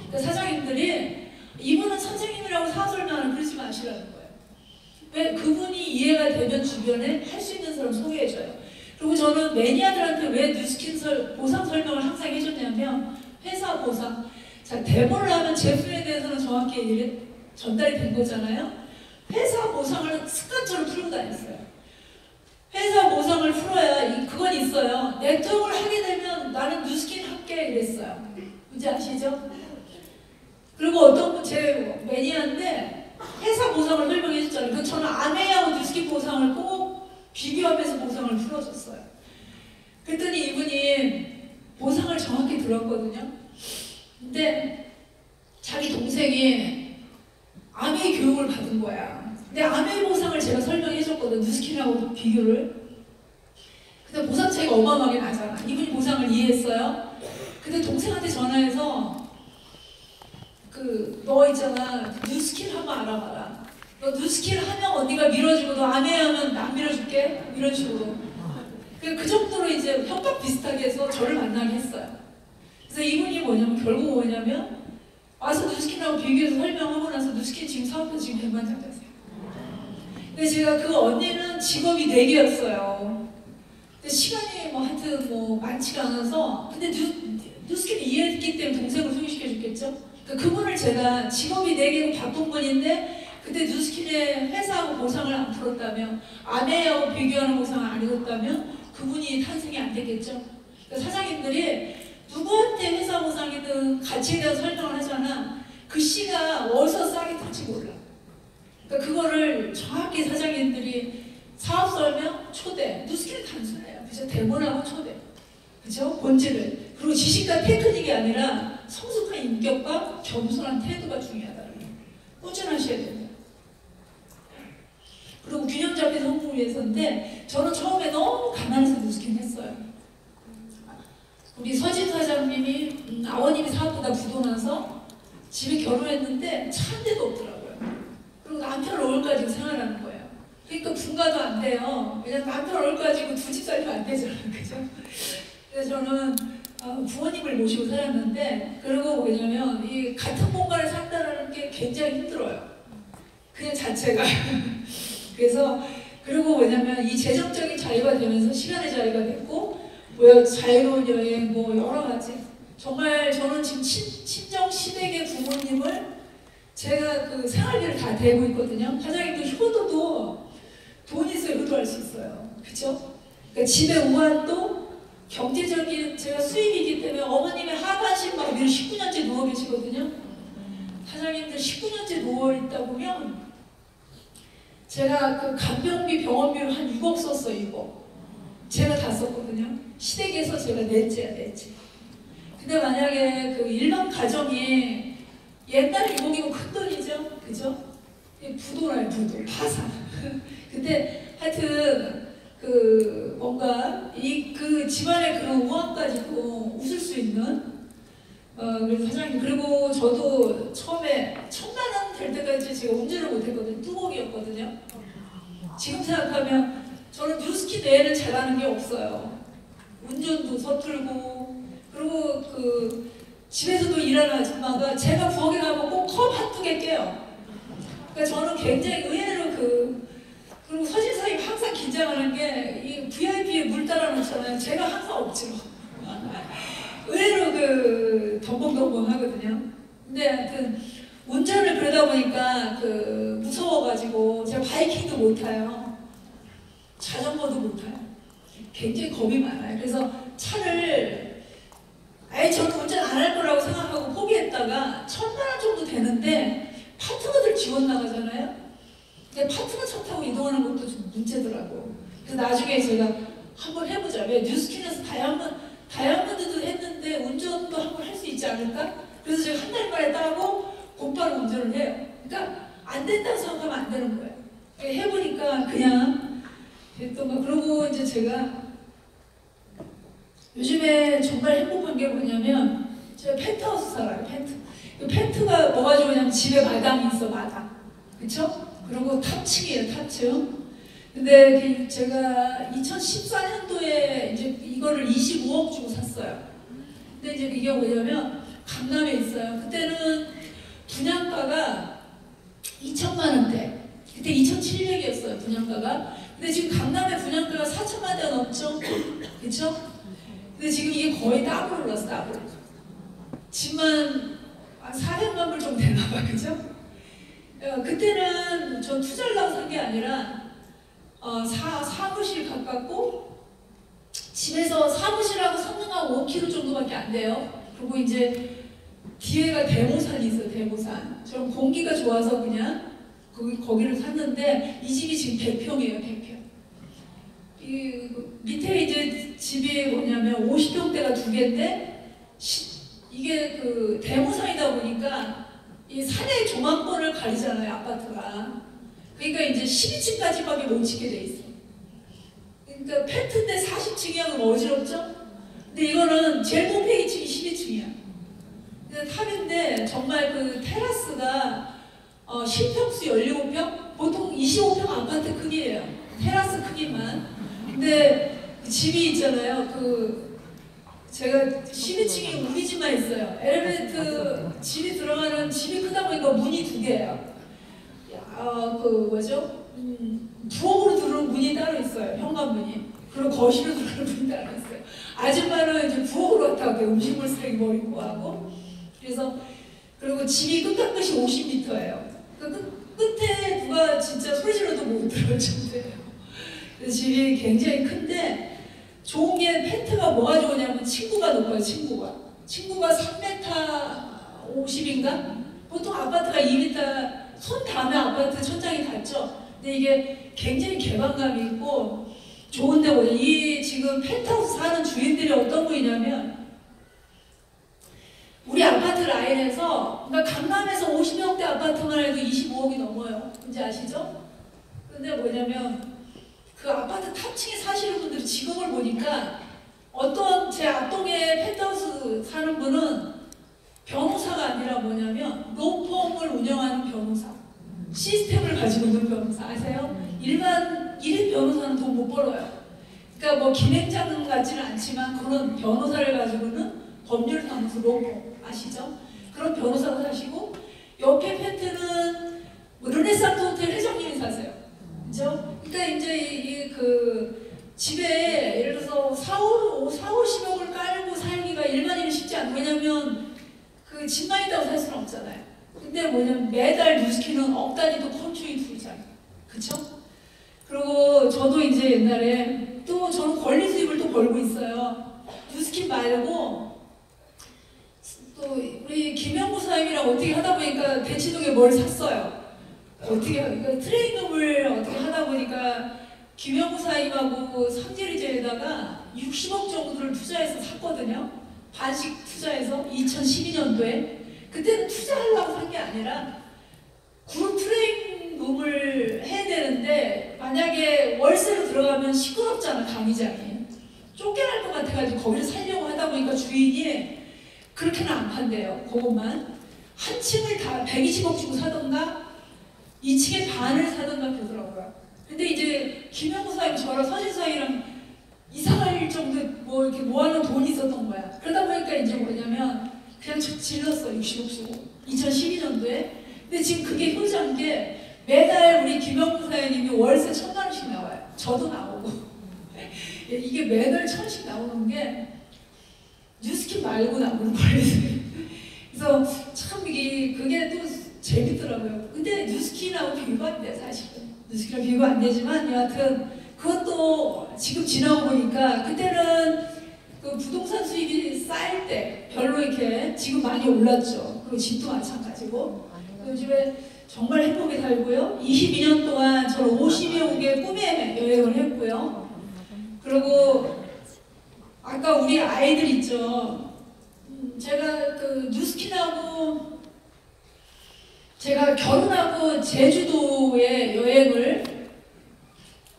그러니까 사장님들이 이분은 선생님이라고 사업 설명을 그러지 마시라는 거예요. 왜? 그분이 이해가 되면 주변에 할 수 있는 사람 소개해줘요. 그리고 저는 매니아들한테 왜 뉴스킨 보상 설명을 항상 해줬냐면 회사 보상. 자, 데모를 하면 제품에 대해서는 정확히 전달이 된 거잖아요. 회사 보상을 습관처럼 풀고 다녔어요. 회사 보상을 풀어야 그건 있어요. 네트워크를 하게 되면 나는 뉴스킨 할게 이랬어요. 뭔지 아시죠? 그리고 어떤 분 제 매니아인데 회사 보상을 설명해 줬잖아요. 그 저는 아메하고 뉴스킨 보상을 꼭 비교하면서 보상을 풀어줬어요. 그랬더니 이분이 보상을 정확히 들었거든요. 근데 자기 동생이 아메 교육을 받은 거야. 근데 아메 보상을 제가 설명해 줬거든. 뉴스킨하고 비교를. 근데 보상 차이가 어마어마하게 나잖아. 이분이 보상을 이해했어요. 근데 동생한테 전화해서 너 있잖아. 뉴스킨 한번 알아봐라. 너 뉴스킨 하면 언니가 밀어주고 너 아메 하면 안 밀어줄게. 이런 식으로. 그 정도로 이제 협박 비슷하게 해서 저를 만나게 했어요. 그래서 이분이 결국 뭐냐면 와서 뉴스킨하고 비교해서 설명하고 나서 뉴스킨 지금 사업도 지금 백만장자세요. 근데 제가 그 언니는 직업이 4개였어요. 근데 시간이 하여튼 많지가 않아서 근데 뉴스킨을 이해했기 때문에 동생을 소개시켜줬겠죠. 그분을 제가 직업이 4개고 바쁜 분인데 그때 뉴스킨의 회사하고 보상을 안 풀었다면 아메하고 비교하는 보상을 안 해줬다면 그분이 탄생이 안 됐겠죠. 그러니까 사장님들이 누구한테 회사 보상이든 가치에 대한 설명을 하잖아. 그 씨가 어디서 싸게 탈지 몰라. 그러니까 그거를 정확히 사장님들이 사업 설명, 초대, 뉴스킨은 단순해요. 그죠? 대본하고 초대. 그죠? 본질을. 그리고 지식과 테크닉이 아니라 성숙한 인격과 겸손한 태도가 중요하다는 거예요. 꾸준하셔야 됩니다. 그리고 균형 잡힌 성공을 위해서인데 저는 처음에 너무 가난해서 뉴스킨 했어요. 우리 서진 사장님이 아버님이 사업보다 부도나서 집에 결혼했는데 차 한 대도 없더라고요. 그리고 남편 얼굴 가지고 생활하는 거예요. 그러니까 분가도 안 돼요. 왜냐면 남편 얼굴 가지고 두 집 살면 안 되잖아요. 그죠? 그래서 저는 부모님을 모시고 살았는데 그리고 뭐냐면 이 같은 공간을 산다는 게 굉장히 힘들어요. 그냥 자체가. 그래서 그리고 뭐냐면 이 재정적인 자유가 되면서 시간의 자유가 됐고 자유로운 여행 여러 가지. 정말 저는 지금 친정 시댁의 부모님을 제가 생활비를 다 대고 있거든요. 사장님도 효도도 돈 있어야 효도할 수 있어요. 그렇죠? 그러니까 집의 우환도 경제적인 제가 수입이기 때문에 어머님의 하반신 막 19년째 누워 계시거든요. 사장님들 19년째 누워 있다 보면 제가 간병비 병원비를 한 6억 썼어요. 6억. 제가 다 썼거든요. 시댁에서 제가 넷째야, 넷째. 근데 만약에 일반 가정이 옛날 6억이면 큰 돈이죠? 그죠? 부도라요, 부도. 파산. 근데 하여튼 뭔가 집안의 그런 우환 가지고 웃을 수 있는 그래서 사장님. 그리고 저도 처음에 1000만 원 될 때까지 제가 운전을 못했거든요. 뚜벅이었거든요. 지금 생각하면 저는 뉴스킨 외에는 잘하는 게 없어요. 운전도 서툴고 그리고 집에서도 일하는 아줌마가 제가 부엌에 가면 꼭 컵 한두 개 깨요. 그러니까 저는 굉장히 의외로 그리고 서진사님 항상 긴장하는 게 이 VIP에 물 따라 놓잖아요. 제가 항상 없죠. 의외로 덤벙덤벙 하거든요. 근데 하여튼 운전을 그러다 보니까 무서워가지고 제가 바이킹도 못 타요. 자전거도 못 타요. 굉장히 겁이 많아요. 그래서 차를 아예 저는 운전 안 할 거라고 생각하고 포기했다가 1,000만 원 정도 되는데 파트너들 지원 나가잖아요. 근데 파트너 차 타고 이동하는 것도 좀 문제더라고. 그래서 나중에 제가 한번 해보자. 왜 뉴스킨에서 다이아몬드도 했는데 운전도 한번 할 수 있지 않을까? 그래서 제가 한 달 만에 따고 곧바로 운전을 해요. 그러니까 안 된다고 생각하면 안 되는 거예요. 해보니까 그냥 됐던 거. 그리고 이제 제가 요즘에 정말 행복한 게 뭐냐면 제가 펜트하우스 살아요. 펜트가 뭐가 좋으냐면 집에 마당이 있어. 마당. 그쵸? 그리고 탑층이에요. 탑층. 근데 제가 2014년도에 이제 이거를 25억 주고 샀어요. 근데 이제 이게 뭐냐면 강남에 있어요. 그때는 분양가가 2천만 원대. 그때 2,700이었어요. 분양가가. 근데 지금 강남의 분양가가 4천만 원대가 넘죠? 그쵸? 근데 지금 이게 거의 더블 올랐어. 더블. 집만 한 400만 불 정도 되나봐. 그죠? 그때는 저 투자를 하고 산 게 아니라 사무실 가깝고 집에서 사무실하고 성능하고 5km 정도밖에 안 돼요. 그리고 이제 뒤에가 대모산이 있어요. 대모산. 좀 공기가 좋아서 그냥 거기를 샀는데 이 집이 지금 100평이에요. 100평. 이 밑에 이제 집이 뭐냐면 50평대가 2개인데 이게 그 대모산이다 보니까 이 산의 조망권을 가리잖아요. 아파트가. 그러니까 이제 12층까지밖에 못 짓게 돼 있어. 그러니까 펜트인데 40층이야. 그럼 어지럽죠? 근데 이거는 제일 꼭대기 층이 12층이야. 근데 탑인데 정말 그 테라스가 실평수 17평? 보통 25평 아파트 크기예요. 테라스 크기만. 근데 집이 있잖아요. 제가 12층이 우리 집만 있어요. 엘리베이터 집이 들어가는 집이 크다 보니까 문이 2개예요. 부엌으로 들어오는 문이 따로 있어요. 현관문이. 그리고 거실로 들어오는 문이 따로 있어요. 아줌마는 이제 부엌으로 갔다 오게 음식물 쓰레기 버리고 하고. 그래서 그리고 집이 끝과 끝이 50m예요. 그 끝에 누가 진짜 소리 질러도 못 들어올 정도예요. 그래서 집이 굉장히 큰데 좋은 게 펜트가 뭐가 좋으냐면 층고가 높아요. 층고가 3m 50인가? 보통 아파트가 2m 손 닿으면 아파트 천장이 닿죠. 근데 이게 굉장히 개방감이 있고 좋은데 뭐냐. 이 지금 펜트하우스 사는 주인들이 어떤 분이냐면 우리 아파트 라인에서 그러니까 강남에서 50평대 아파트만 해도 25억이 넘어요. 뭔지 아시죠? 근데 뭐냐면 그 아파트 탑층에 사시는 분들이 직업을 보니까 어떤 제 앞동에 펜트하우스 사는 분은 변호사가 아니라 뭐냐면 로펌을 운영하는 변호사. 시스템을 가지고 있는 변호사. 아세요? 일반 1인 변호사는 돈 못 벌어요. 그러니까 뭐 기획장 같지는 않지만 그런 변호사를 가지고는 법률사무소 로펌. 아시죠? 그런 변호사가 사시고 옆에 펜트는 뭐 르네상스 호텔 회장님이 사세요. 그죠? 그러니까 이제 그 집에 예를 들어서 4, 50억을 깔고 살기가 일반인은 쉽지 않아요. 왜냐면 그 집만 있다고 살 수는 없잖아요. 근데 뭐냐면 매달 뉴스킨은 억 단위도 컨트롤이 들잖아요. 그쵸? 그리고 저도 이제 옛날에 또 저는 권리 수입을 또 벌고 있어요. 뉴스킨 말고 또 우리 김영구 사장님이랑 어떻게 하다 보니까 대치동에 뭘 샀어요. 어떻게 그러니까 트레이닝을 어떻게 하다 보니까 김영구 사장님하고 상제리제에다가 60억 정도를 투자해서 샀거든요. 반씩 투자해서 2012년도에. 그때는 투자하려고 산 게 아니라 그룹 트레이닝룸을 해야 되는데 만약에 월세로 들어가면 시끄럽잖아. 강의장이 쫓겨날 것 같아가지고 거기를 살려고 하다 보니까 주인이 그렇게는 안 판대요. 그것만 한 층을 다 120억 주고 사던가 2층에 반을 사던가 그러더라고요. 근데 이제 김영구 사장님 저랑 서진 사장이랑 이상할 정도 뭐 이렇게 모아놓은 돈이 있었던 거야. 그러다 보니까 이제 뭐냐면 그냥 질렀어. 60억 주고 2012년도에. 근데 지금 그게 효자인 게 매달 우리 김영구 사장님이 월세 1,000만 원씩 나와요. 저도 나오고 이게 매달 1,000원씩 나오는 게 뉴스킨 말고 나오는 거예요. 그래서 참 그게 또 재밌더라고요. 근데 뉴스킨하고 비교가 안 돼. 사실은 뉴스킨하고 비교가 안 되지만 여하튼 그것도 지금 지나고 보니까 그때는 그 부동산 수익이 쌓일 때 별로 이렇게 지금 많이 올랐죠. 그리고 집도 마찬가지고. 요즘에 정말 행복히 살고요. 22년 동안 저는 50여 개의 꿈의 여행을 했고요. 그리고 아까 우리 아이들 있죠. 제가 그 뉴스킨하고 제가 결혼하고 제주도에 여행을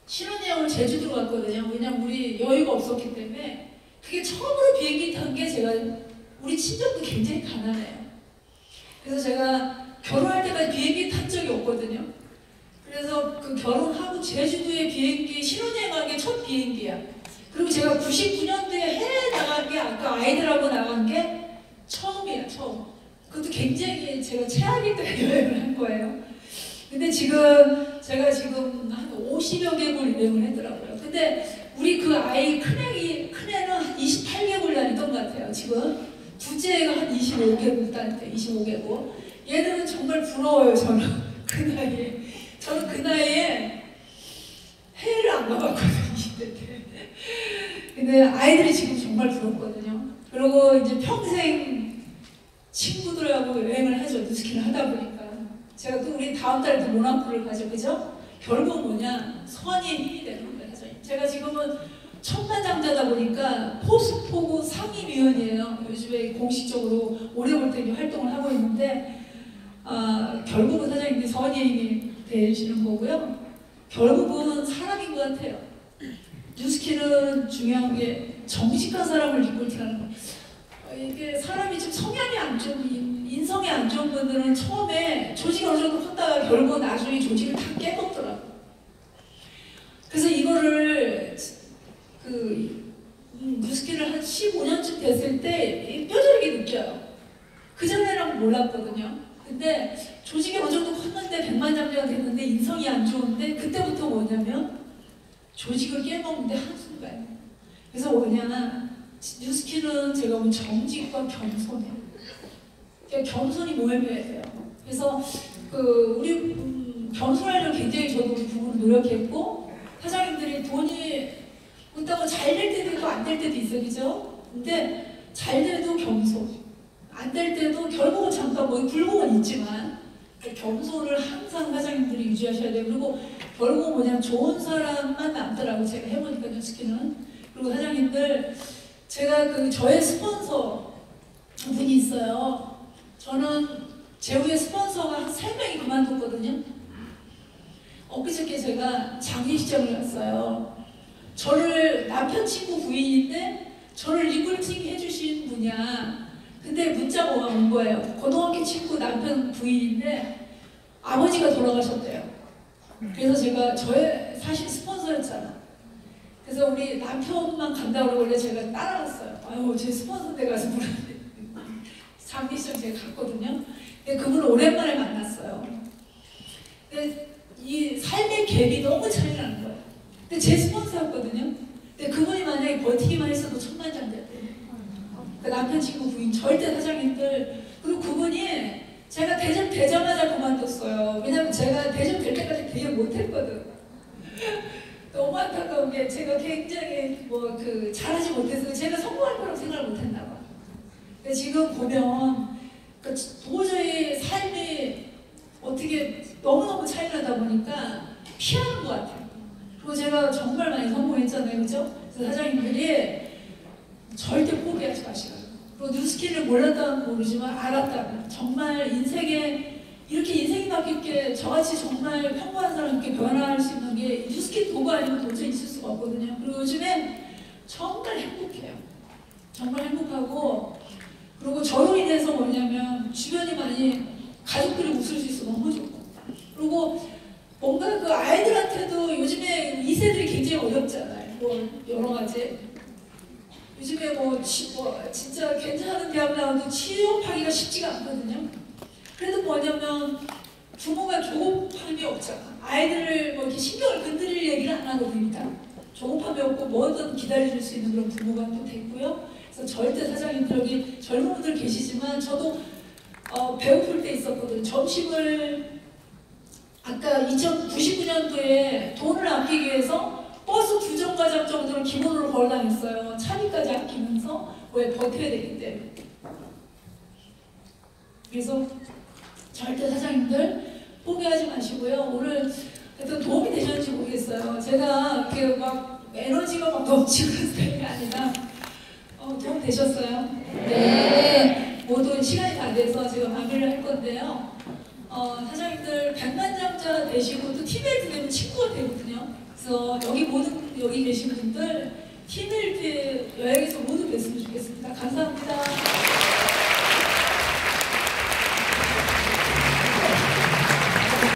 신혼여행을 제주도로 갔거든요. 왜냐면 우리 여유가 없었기 때문에 그게 처음으로 비행기 탄 게 제가 우리 친정도 굉장히 가난해요. 그래서 제가 결혼할 때까지 비행기 탄 적이 없거든요. 그래서 그 결혼하고 제주도에 비행기 신혼여행 간 게 첫 비행기야. 그리고 제가 99년도에 해외 나간 게 아까 아이들하고 나간 게 처음이야, 처음. 그것도 굉장히 제가 최악일 때 여행을 한 거예요. 근데 지금 제가 지금 한 50여 개국을 여행을 했더라고요. 근데 우리 그 아이 큰애는 한 28개국을 다녔던 것 같아요. 지금 둘째가 한 25개국 다녔대요. 25개국. 얘들은 정말 부러워요. 저는 그 나이에. 저는 그 나이에 해외를 안 가봤거든요. 20대 때. 근데 아이들이 지금 정말 부럽거든요. 그리고 이제 평생 친구들하고 여행을 하죠. 뉴스킨을 하다 보니까. 제가 또 우리 다음 달에 또 모나코를 가죠. 그죠? 결국 뭐냐? 선의의 힘이 되는 거예요. 제가 지금은 천만장자다 보니까 포스포구 상임위원이에요. 요즘에 공식적으로 오래 볼 때 활동을 하고 있는데 결국은 사장님이 선의의 힘이 되시는 거고요. 결국은 사람인 것 같아요. 뉴스킨은 중요한 게 정직한 사람을 리크루팅하는 거예요. 이게 사람이 좀 성향이 안 좋은, 인성이 안 좋은 분들은 처음에 조직이 어느 정도 컸다가 결국 나중에 조직을 다 깨먹더라고요. 그래서 이거를 뉴스킨을 한 15년쯤 됐을 때 뼈저리게 느껴요. 그전에는 몰랐거든요. 근데 조직이 어느 정도 컸는데 백만장자가 됐는데 인성이 안 좋은데 그때부터 뭐냐면 조직을 깨먹는데 한순간. 그래서 뭐냐, 뉴스킨은 제가 보면 정직과 겸손이에요. 그러니까 겸손이 모여야 돼요. 그래서 우리 겸손하려고 굉장히 저도 우리 부부는 노력했고, 사장님들이 돈이 있다고 잘 될 때도 있고 안 될 때도 있어요. 그죠? 근데 잘 돼도 겸손, 안 될 때도 결국은 잠깐 뭐 굴곡은 있지만 겸손을 항상 사장님들이 유지하셔야 돼요. 그리고 결국은 뭐냐, 좋은 사람만 남더라고. 제가 해보니까 뉴스킨은. 그리고 사장님들, 제가 저의 스폰서 분이 있어요. 저는 제후에 스폰서가 한 3명이 그만뒀거든요. 엊그저께 제가 장례식장을 갔어요. 저를 남편 친구 부인인데 저를 리크루팅 해주신 분이야. 근데 문자가 온 거예요. 고등학교 친구 남편 부인인데 아버지가 돌아가셨대요. 그래서 제가 저의 사실 스폰서였잖아. 그래서 우리 남편만 간다고 그러고 원래 제가 따라갔어요. 아유, 제 스폰서인데 가서 물었는데 장례식장 제가 갔거든요. 근데 그분을 오랜만에 만났어요. 근데 이 삶의 갭이 너무 차이 나는 거예요. 근데 제 스폰서였거든요. 근데 그분이 만약에 버티기만 했어도 천만장자였대요. 그 남편 친구 부인 절대 사장님들. 그리고 그분이 제가 대접 되자마자 그만뒀어요. 왜냐면 제가 대접 될 때까지 되게 못했거든. 너무 안타까운 게 제가 굉장히 잘하지 못해서 제가 성공할 거라고 생각을 못했나 봐. 근데 지금 보면 도저히 삶이 어떻게 너무너무 차이 나다 보니까 피하는 것 같아요. 그리고 제가 정말 많이 성공했잖아요. 그죠? 그래서 사장님들이 절대 포기하지 마시라고. 그리고 뉴스킨을 몰랐다면 모르지만 알았다면 정말 인생에 이렇게 인생이 바뀔 게 저같이 정말 평범한 사람께 변화할 수 있는 게 뉴스킨 도구 아니면 도저히 있을 수가 없거든요. 그리고 요즘엔 정말 행복해요. 정말 행복하고, 그리고 저로 인해서 뭐냐면 주변이 많이 가족들이 웃을 수 있어 너무 좋고, 그리고 뭔가 그 아이들한테도 요즘에 2세들이 굉장히 어렵잖아요. 여러 가지. 요즘에 진짜 괜찮은 대학 나와도 취업하기가 쉽지가 않거든요. 그래도 뭐냐면 부모가 조급함이 없잖아. 아이들을 이렇게 신경을 건드릴 얘기를 안 하거든요. 조급함이 없고 뭐든 기다려줄 수 있는 그런 부모가 또 됐고요. 그래서 절대 사장님들 여기 젊은 분들 계시지만 저도 배고플 때 있었거든요. 점심을 아까 2099년도에 돈을 아끼기 위해서 버스 2정거장 정도는 기본으로 걸어다녔어요. 차비까지 아끼면서 왜 버텨야 되기 때문에. 그래서 절대 사장님들 포기하지 마시고요. 오늘 하여튼 도움이 되셨는지 모르겠어요. 제가 이렇게 막 에너지가 막 넘치는 스타일이 아니라 도움 되셨어요? 네. 모두 시간이 다 돼서 지금 마무리를 할 건데요. 사장님들 백만장자 되시고 또 팀헬트 되면 친구가 되거든요. 그래서 여기 계신 분들 팀헬트 여행에서 모두 뵀으면 좋겠습니다. 감사합니다.